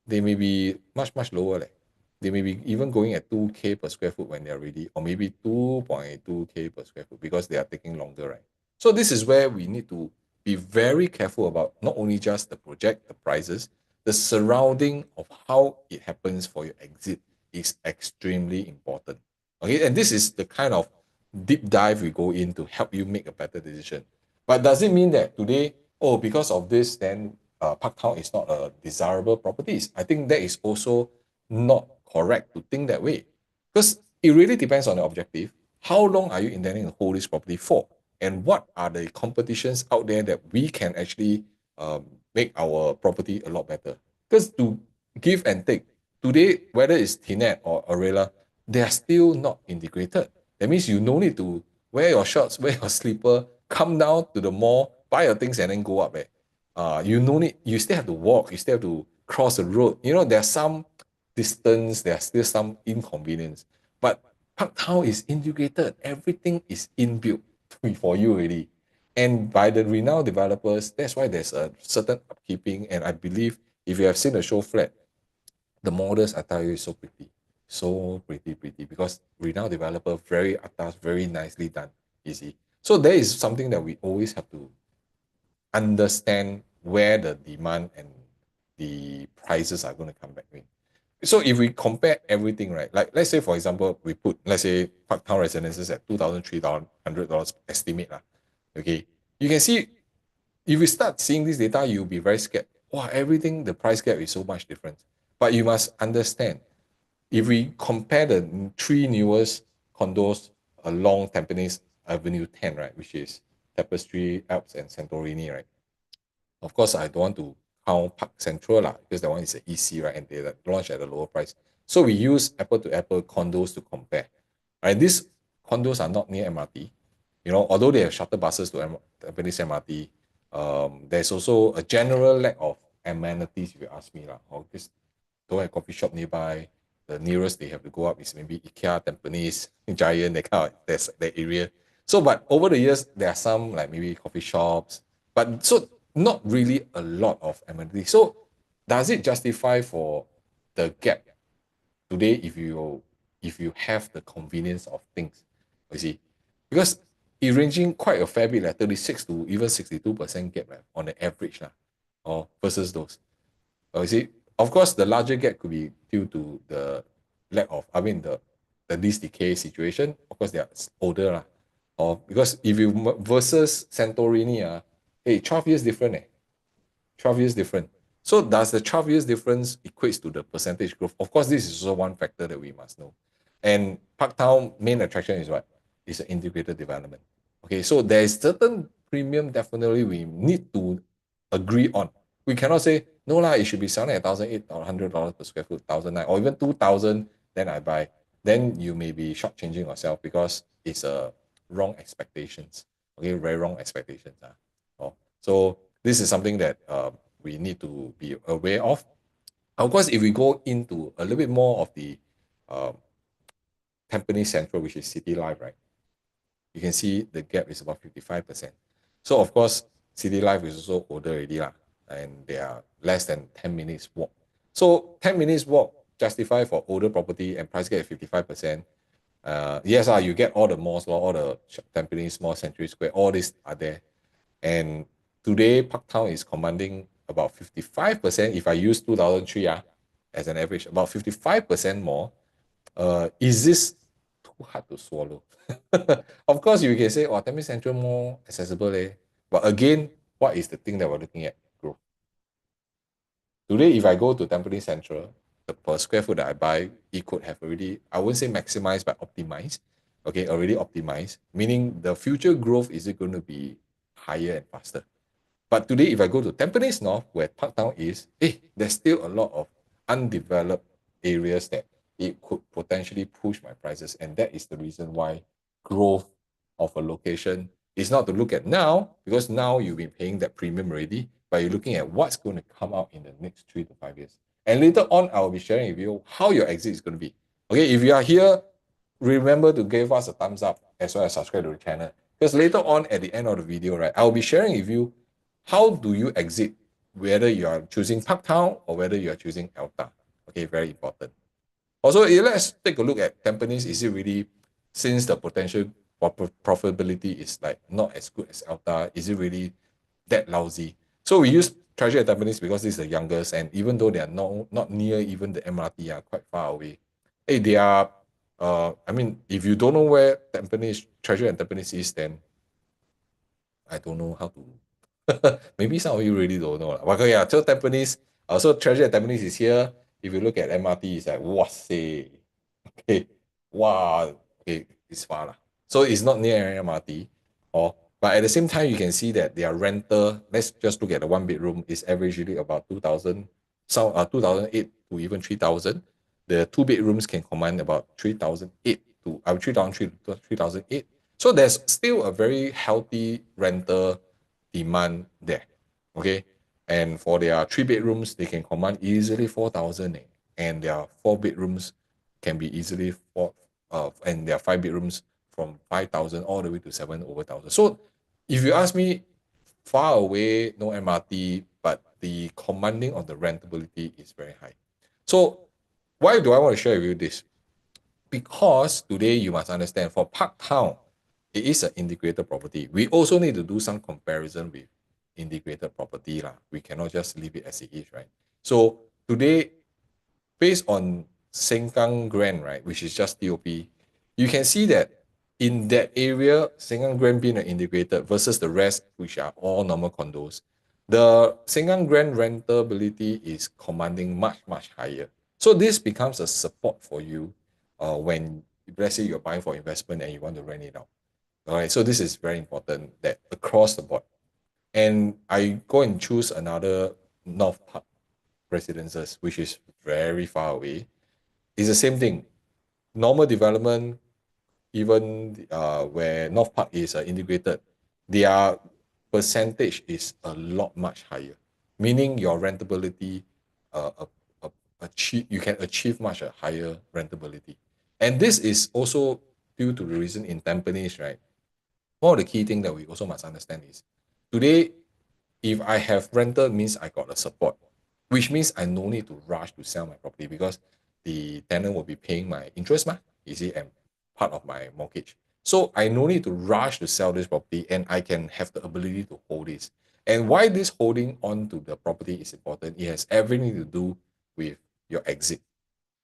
they may be much, much lower. They may be even going at 2K per square foot when they're ready, or maybe 2.2K per square foot because they are taking longer, right? So this is where we need to be very careful about not only just the project, the prices, the surrounding of how it happens for your exit is extremely important. Okay, and this is the kind of deep dive we go in to help you make a better decision. But does it mean that today, because of this, then Parktown is not a desirable property? I think that is also not correct to think that way. Because it really depends on the objective. How long are you intending to hold this property for? And what are the competitions out there that we can actually make our property a lot better? Because to give and take, today, whether it's Tinet or Aurelia, they are still not integrated. That means you no need to wear your shorts, wear your slipper, come down to the mall, buy your things, and then go up. You no need, you still have to walk, you still have to cross the road. You know, there's some distance, there's still some inconvenience. But Parktown is integrated, everything is inbuilt for you already. And by the renowned developers, that's why there's a certain upkeeping. And I believe if you have seen the show Flat, the models I tell you is so pretty, so pretty because renowned developer very atas, very nicely done. Easy. So there is something that we always have to understand where the demand and the prices are going to come back in. So if we compare everything, right? Like let's say for example, we put let's say Parktown residences at $2,300 estimate lah. Okay, you can see if you start seeing this data, you'll be very scared. Wow, everything, the price gap is so much different. But you must understand, if we compare the three newest condos along Tampines Avenue 10, right, which is Tapestry, Alps, and Santorini, right? Of course, I don't want to count Park Central lah, because that one is an EC, right, and they launch at a lower price. So we use apple to apple condos to compare. Right, these condos are not near MRT. You know, although they have shuttle buses to Tampines MRT, there's also a general lack of amenities, if you ask me lah. Or just don't have coffee shop nearby. The nearest they have to go up is maybe IKEA, Tampines, Giant, that kind of that area. So, but over the years, there are some like maybe coffee shops, but so not really a lot of amenities. So, does it justify for the gap today if you have the convenience of things? You see, because it ranging quite a fair bit, like 36 to even 62% gap on the average or versus those. You see, of course, the larger gap could be due to the lack of, I mean, the least decay situation. Of course, they are older, or because if you versus Santorini, hey, 12 years different, 12 years different. So does the 12 years difference equates to the percentage growth? Of course, this is also one factor that we must know. And Parktown main attraction is what? It's an integrated development. Okay, so there is certain premium definitely we need to agree on. We cannot say, no lah, it should be selling at $1,800 per square foot, 1,009, or even 2,000, then I buy. Then you may be shortchanging yourself because it's a wrong expectations. Okay, very wrong expectations. So this is something that we need to be aware of. Of course, if we go into a little bit more of the Tampines Central, which is City Life, right? You can see the gap is about 55%. So of course, City Life is also older already, and they are less than 10 minutes walk. So 10 minutes walk justify for older property and price gap at 55%. Yes, you get all the malls, all the Tampines Mall, Century Square, all these are there. And today, Parktown is commanding about 55%. If I use 2003 as an average, about 55% more. Is this too hard to swallow? Of course, you can say, oh, Tampines Central more accessible. But again, what is the thing that we're looking at? Growth. Today, if I go to Tampines Central, the per square foot that I buy, it could have already, I wouldn't say maximized, but optimized. Okay, already optimized, meaning the future growth is it going to be higher and faster. But today, if I go to Tampines North, where Parktown is, there's still a lot of undeveloped areas that it could potentially push my prices. And that is the reason why growth of a location is not to look at now, because now you've been paying that premium already, but you're looking at what's going to come out in the next 3 to 5 years. And later on, I will be sharing with you how your exit is going to be. Okay, if you are here, remember to give us a thumbs up as well as subscribe to the channel. Because later on at the end of the video, right, I will be sharing with you how do you exit, whether you are choosing Parktown or whether you are choosing Elta. Okay, very important. Also, let's take a look at Tampines. Is it really, since the potential profitability is like not as good as Elta, is it really that lousy? So we use Treasure at Tampines because this is the youngest, and even though they are not near even the MRT, are quite far away. They are, I mean, if you don't know where Tampines, Treasure and Tampines is, then I don't know how to. Maybe some of you really don't know. Okay, yeah, so Tampines, so Treasure at Tampines is here. If you look at MRT, it's like, wow, say, okay, wow, okay, it's far lah. So it's not near MRT, but at the same time, you can see that their rental, let's just look at the one bedroom, is averagely about 2,000, 2008 to even 3,000. the two bedrooms can command about 3,008 to 3,003 to 3,008. So there's still a very healthy rental demand there. Okay. And for their three bedrooms, they can command easily 4,000, and their four bedrooms can be easily and their five bedrooms from 5,000 all the way to 7 over 1,000. So if you ask me, far away, no MRT, but the commanding of the rentability is very high. So why do I want to share with you this? Because today you must understand, for Parktown, it is an integrated property. We also need to do some comparison with integrated property lah. We cannot just leave it as it is, right? So today, based on Sengkang Grand, right, which is just TOP, you can see that in that area, Sengkang Grand being an integrated versus the rest, which are all normal condos, the Sengkang Grand rentability is commanding much, much higher. So this becomes a support for you when, let's say, you're buying for investment and you want to rent it out. All right, so this is very important that across the board. And I go and choose another North Park residences, which is very far away. It's the same thing. Normal development, even where North Park is integrated, their percentage is a lot much higher, meaning your rentability, you can achieve much a higher rentability. And this is also due to the reason in Tampines, right? One of the key things that we also must understand is today, if I have rental, means I got a support, which means I no need to rush to sell my property because the tenant will be paying my interest, you see, and part of my mortgage. So I no need to rush to sell this property, and I can have the ability to hold this. And why this holding on to the property is important, it has everything to do with your exit.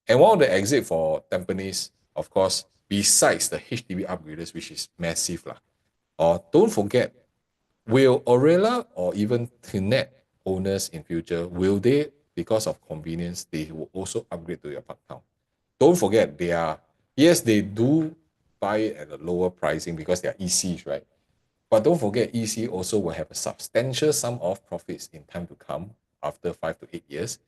And one of the exit for Tampines, of course, besides the HDB upgraders, which is massive, or don't forget, will Orella or even Tenet owners in future, will they, because of convenience, they will also upgrade to your Parktown? Don't forget, yes, they do buy it at a lower pricing because they are ECs, right? But don't forget, EC also will have a substantial sum of profits in time to come after 5 to 8 years.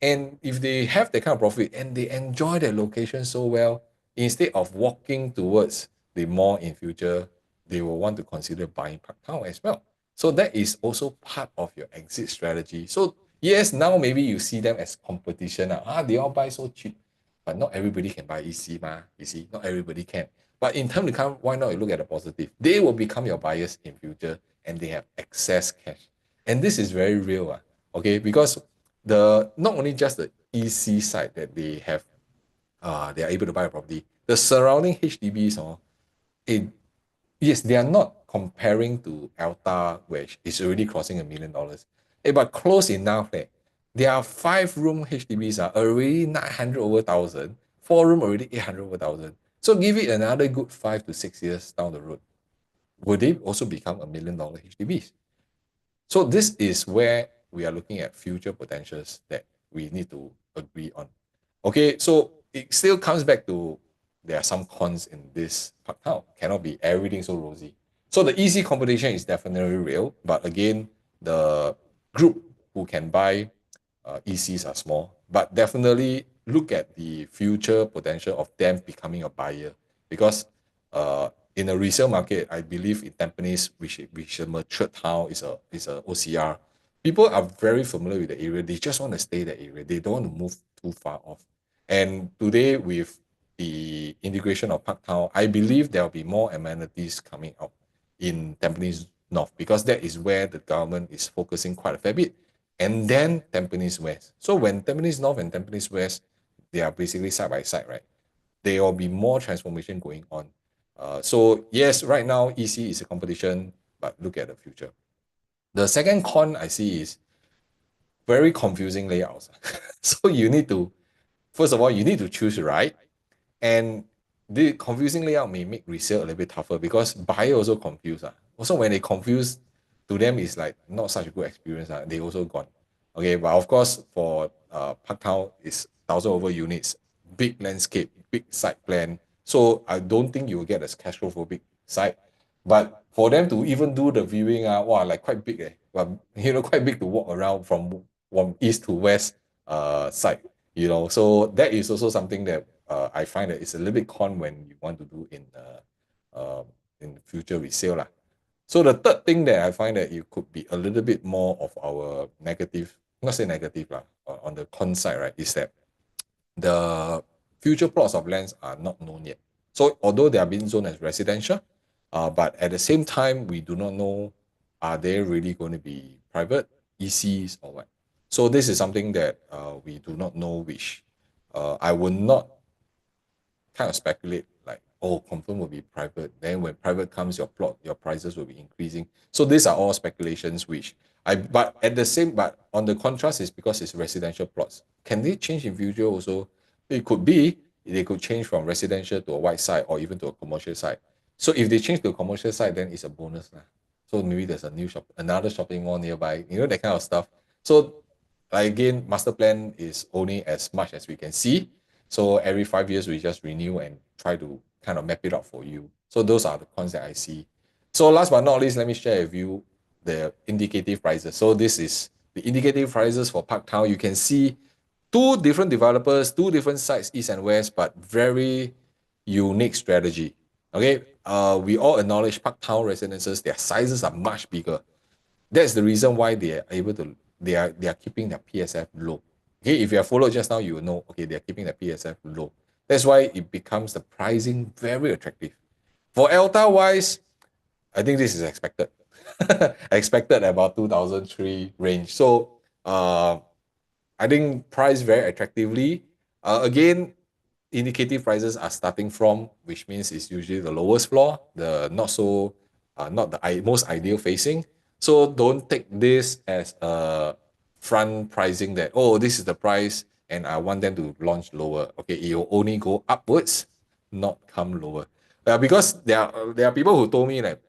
And if they have that kind of profit and they enjoy their location so well, instead of walking towards the mall in future, they will want to consider buying Parktown as well. So that is also part of your exit strategy. So yes, now maybe you see them as competition. They all buy so cheap. But not everybody can buy EC, you see, not everybody can. But in time to come, why not you look at the positive? They will become your buyers in future and they have excess cash. And this is very real, okay? Because not only just the EC side that they have, they are able to buy a property, the surrounding HDBs, yes, they are not comparing to Elta, which is already crossing $1 million. But close enough, their 5-room HDBs are already 900 over 1,000, 4-room already 800 over 1,000. So give it another good 5 to 6 years down the road. Will they also become $1 million HDBs? So this is where we are looking at future potentials that we need to agree on. Okay, so it still comes back to there are some cons in this Parktown. Cannot be everything so rosy. So the easy competition is definitely real, but again, the group who can buy ECs are small. But definitely look at the future potential of them becoming a buyer, because in a resale market, I believe in Tampines, which is a mature town, is a OCR. People are very familiar with the area. They just want to stay in the area. They don't want to move too far off. And today, with the integration of Parktown, I believe there will be more amenities coming out in Tampines North, because that is where the government is focusing quite a fair bit. And then Tampines West. So when Tampines North and Tampines West, they are basically side by side, right? There will be more transformation going on. So yes, right now EC is a competition, but look at the future. The second con I see is very confusing layouts. So you need to, first of all, you need to choose right. And the confusing layout may make resale a little bit tougher because buyer also confused. Also, when they confuse, to them it's like not such a good experience. They also gone. Okay, but of course, for Parktown, it's 1,000 over units, big landscape, big site plan. So I don't think you will get a cash flow for big site. But for them to even do the viewing, wow, like quite big, but quite big to walk around from east to west site. So that is also something that I find that it's a little bit con when you want to do in future resale lah. So the third thing that I find that it could be a little bit more of our negative, not say negative lah, on the con side, right, is that the future plots of lands are not known yet. So although they are being zoned as residential, but at the same time, we do not know, are they really going to be private, ECs or what? So this is something that we do not know, which I will not kind of speculate like, oh, confirm will be private. Then when private comes, your prices will be increasing. So these are all speculations, but on the contrast is because it's residential plots. Can they change in future also? It could be, they could change from residential to a white side or even to a commercial side. So if they change to a commercial side, then it's a bonus. So maybe there's another shopping mall nearby, that kind of stuff. So again, master plan is only as much as we can see. So every 5 years, we just renew and try to kind of map it out for you. So those are the cons that I see. So last but not least, let me share with you the indicative prices. So this is the indicative prices for Parktown. You can see two different developers, two different sites, east and west, but very unique strategy. Okay, we all acknowledge Parktown residences, their sizes are much bigger. That's the reason why they are keeping their PSF low. Okay, if you have followed just now, you will know, okay, they're keeping the PSF low. That's why it becomes the pricing very attractive. For Elta wise, I think this is expected. Expected about 2003 range. So I think priced very attractively. Again, indicative prices are starting from, which means it's usually the lowest floor, the not the most ideal facing. So don't take this as a front pricing that, oh, this is the price and I want them to launch lower. Okay, it will only go upwards, not come lower. Because there are people who told me that,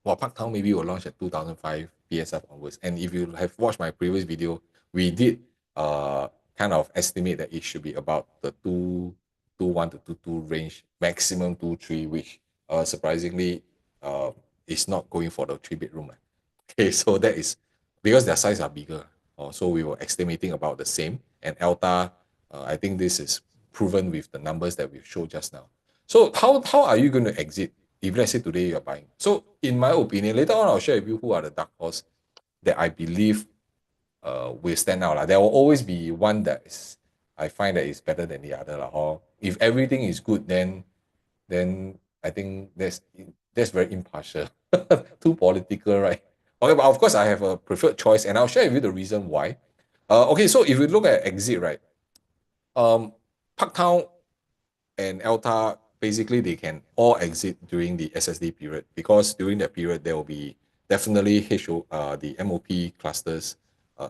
well, Parktown maybe will launch at 2005 PSF onwards. And if you have watched my previous video, we did kind of estimate that it should be about the 221 to 22 range, maximum 23, which surprisingly is not going for the 3 bedroom. Okay, so that is because their size are bigger. So we were estimating about the same. And Elta, I think this is proven with the numbers that we showed just now. So how are you going to exit if let's say today you're buying? So in my opinion, later on I'll share with you who are the dark horse that I believe will stand out. There will always be one that is, I find that is better than the other. Or if everything is good, then I think that's very impartial. Too political, right? Okay, but of course I have a preferred choice, and I'll share with you the reason why. Okay, so if you look at exit, right? Parktown and Elta, basically they can all exit during the SSD period, because during that period there will be definitely the MOP clusters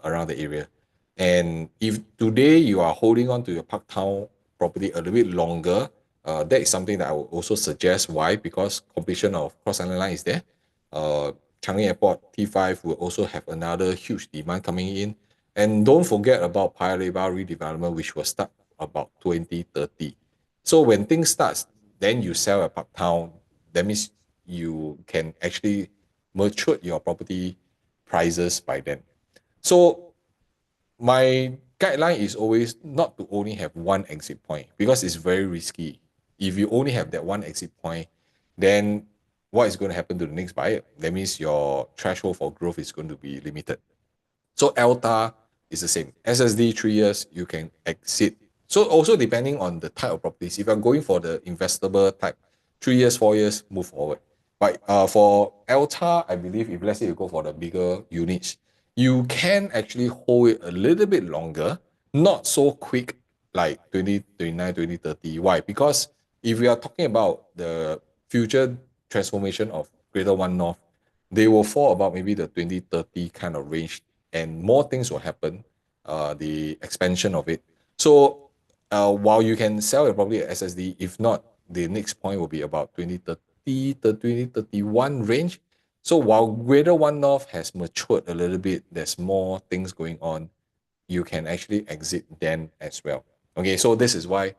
around the area. And if today you are holding on to your Parktown property a little bit longer, that is something that I would also suggest. Why? Because completion of Cross Island Line is there. Changi Airport T5 will also have another huge demand coming in. And don't forget about Paya Lebar redevelopment, which will start about 2030. So when things starts, then you sell a Parktown. That means you can actually mature your property prices by then. So my guideline is always not to only have one exit point, because it's very risky. If you only have that one exit point, then what is going to happen to the next buyer? That means your threshold for growth is going to be limited. So Elta is the same. SSD 3 years, you can exit. So also depending on the type of properties, if you're going for the investable type, 3 years, 4 years, move forward. But for Elta, I believe if let's say you go for the bigger units, you can actually hold it a little bit longer, not so quick like 2029, 2030. Why? Because if we are talking about the future transformation of Greater One North, they will fall about maybe the 2030 kind of range, and more things will happen, the expansion of it. So while you can sell your property at SSD, if not, the next point will be about 2030 to 2031 range. So while Greater One North has matured a little bit, there's more things going on, you can actually exit then as well. Okay, so this is why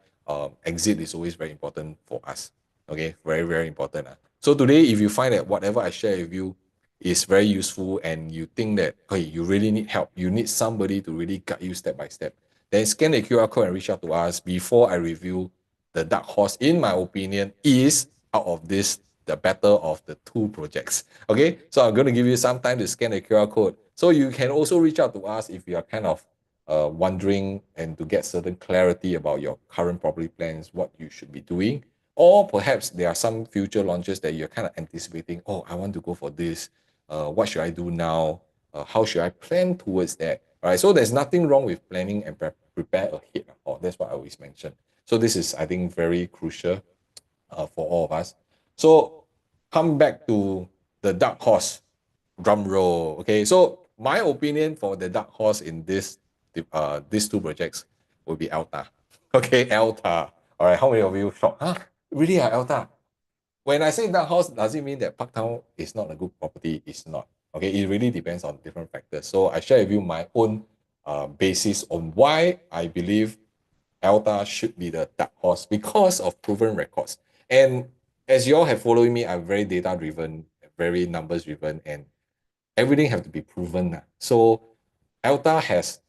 exit is always very important for us. Okay, very, very important. So today, if you find that whatever I share with you is very useful and you think that, hey, you really need help, you need somebody to really guide you step by step, then scan the QR code and reach out to us before I review the dark horse, in my opinion, is out of this the better of the two projects. Okay, so I'm going to give you some time to scan the QR code. So you can also reach out to us if you are kind of wondering and to get certain clarity about your current property plans, what you should be doing. Or perhaps there are some future launches that you're kind of anticipating. Oh, I want to go for this. What should I do now? How should I plan towards that? All right. So there's nothing wrong with planning and prepare ahead. Oh, that's what I always mention. So this is, I think, very crucial for all of us. So come back to the dark horse, drum roll. Okay. So my opinion for the dark horse in these two projects will be Elta. Okay, Elta. All right. How many of you shocked? Huh? Really, Elta? When I say dark horse, does it mean that Parktown is not a good property? It's not. Okay, it really depends on different factors. So I share with you my own basis on why I believe Elta should be the dark horse because of proven records. And as you all have followed me, I'm very data driven, very numbers driven, and everything have to be proven. So Elta has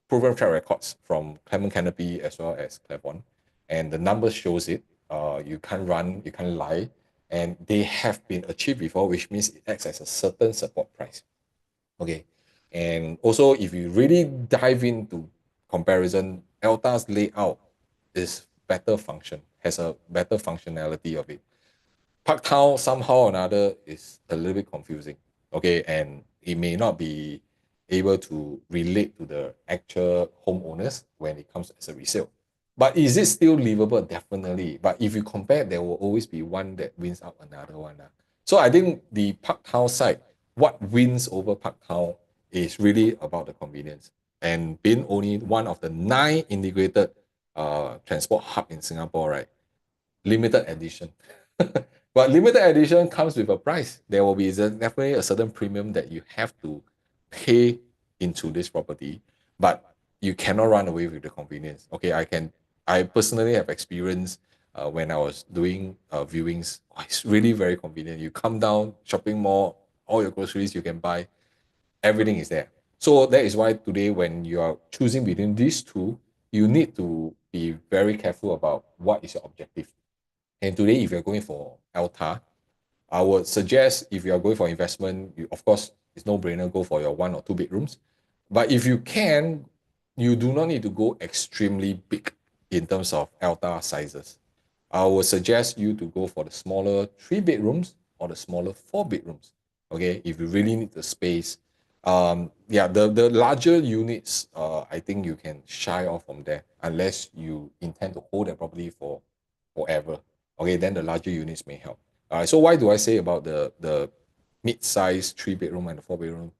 proven track records from Clement Canopy as well as Cleveland, and the numbers shows it. You can't run, you can't lie, and they have been achieved before, which means it acts as a certain support price. Okay, and also if you really dive into comparison, Elta's layout is better function, has a better functionality of it. Parktown somehow or another is a little bit confusing. Okay, and it may not be able to relate to the actual homeowners when it comes as a resale. But is it still livable? Definitely. But if you compare, there will always be one that wins out another one. So I think the Parktown side, what wins over Parktown is really about the convenience. And being only one of the 9 integrated transport hub in Singapore, right? Limited edition. But limited edition comes with a price. There will be definitely a certain premium that you have to pay into this property, but you cannot run away with the convenience. Okay, I personally have experience when I was doing viewings. Oh, it's really very convenient. You come down, shopping mall, all your groceries you can buy, everything is there. So that is why today, when you are choosing between these two, you need to be very careful about what is your objective. And today, if you're going for Alta, I would suggest if you are going for investment, you, of course, it's no brainer, go for your 1 or 2 bedrooms. But if you can, you do not need to go extremely big in terms of Alta sizes. I would suggest you to go for the smaller 3 bedrooms or the smaller 4 bedrooms. Okay, if you really need the space. Yeah, the larger units, I think you can shy off from there unless you intend to hold that property for forever. Okay, then the larger units may help. So why do I say about the mid-size 3 bedroom and the 4 bedroom?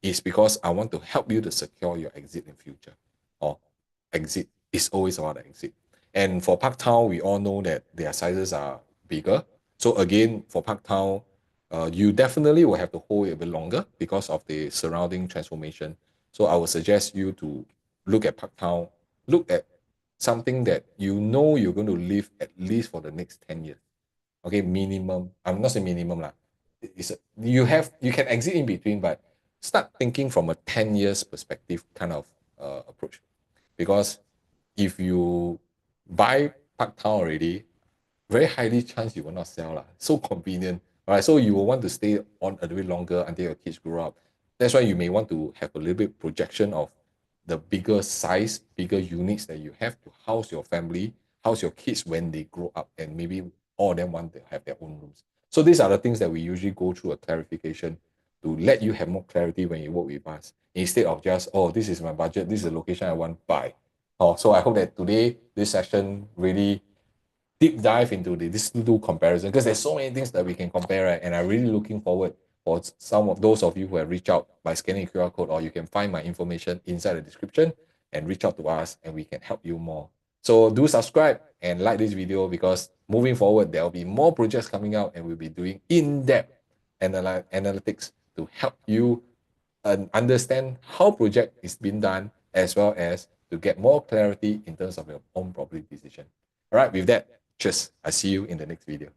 Is because I want to help you to secure your exit in future. Or exit is always about the exit. And for Parktown, we all know that their sizes are bigger. So again, for Parktown, you definitely will have to hold it a bit longer because of the surrounding transformation. So I would suggest you to look at Parktown, look at something that you know you're going to live at least for the next 10 years. Okay, minimum. I'm not saying minimum lah. You can exit in between, but start thinking from a 10 years perspective kind of approach. Because if you buy Parktown already, very highly chance you will not sell lah. So convenient, right? So you will want to stay on a little bit longer until your kids grow up. That's why you may want to have a little bit projection of the bigger size, bigger units that you have to house your family, house your kids when they grow up, and maybe all of them want to have their own rooms. So these are the things that we usually go through a clarification to let you have more clarity when you work with us, instead of just, oh, this is my budget, this is the location I want, buy. Oh, so I hope that today this session really deep dive into this two comparison, because there's so many things that we can compare, right? And I'm really looking forward for some of those of you who have reached out by scanning QR code, or you can find my information inside the description and reach out to us and we can help you more. So do subscribe and like this video, because moving forward, there will be more projects coming out and we'll be doing in-depth analytics to help you understand how project is being done, as well as to get more clarity in terms of your own property decision. All right, with that, cheers. I see you in the next video.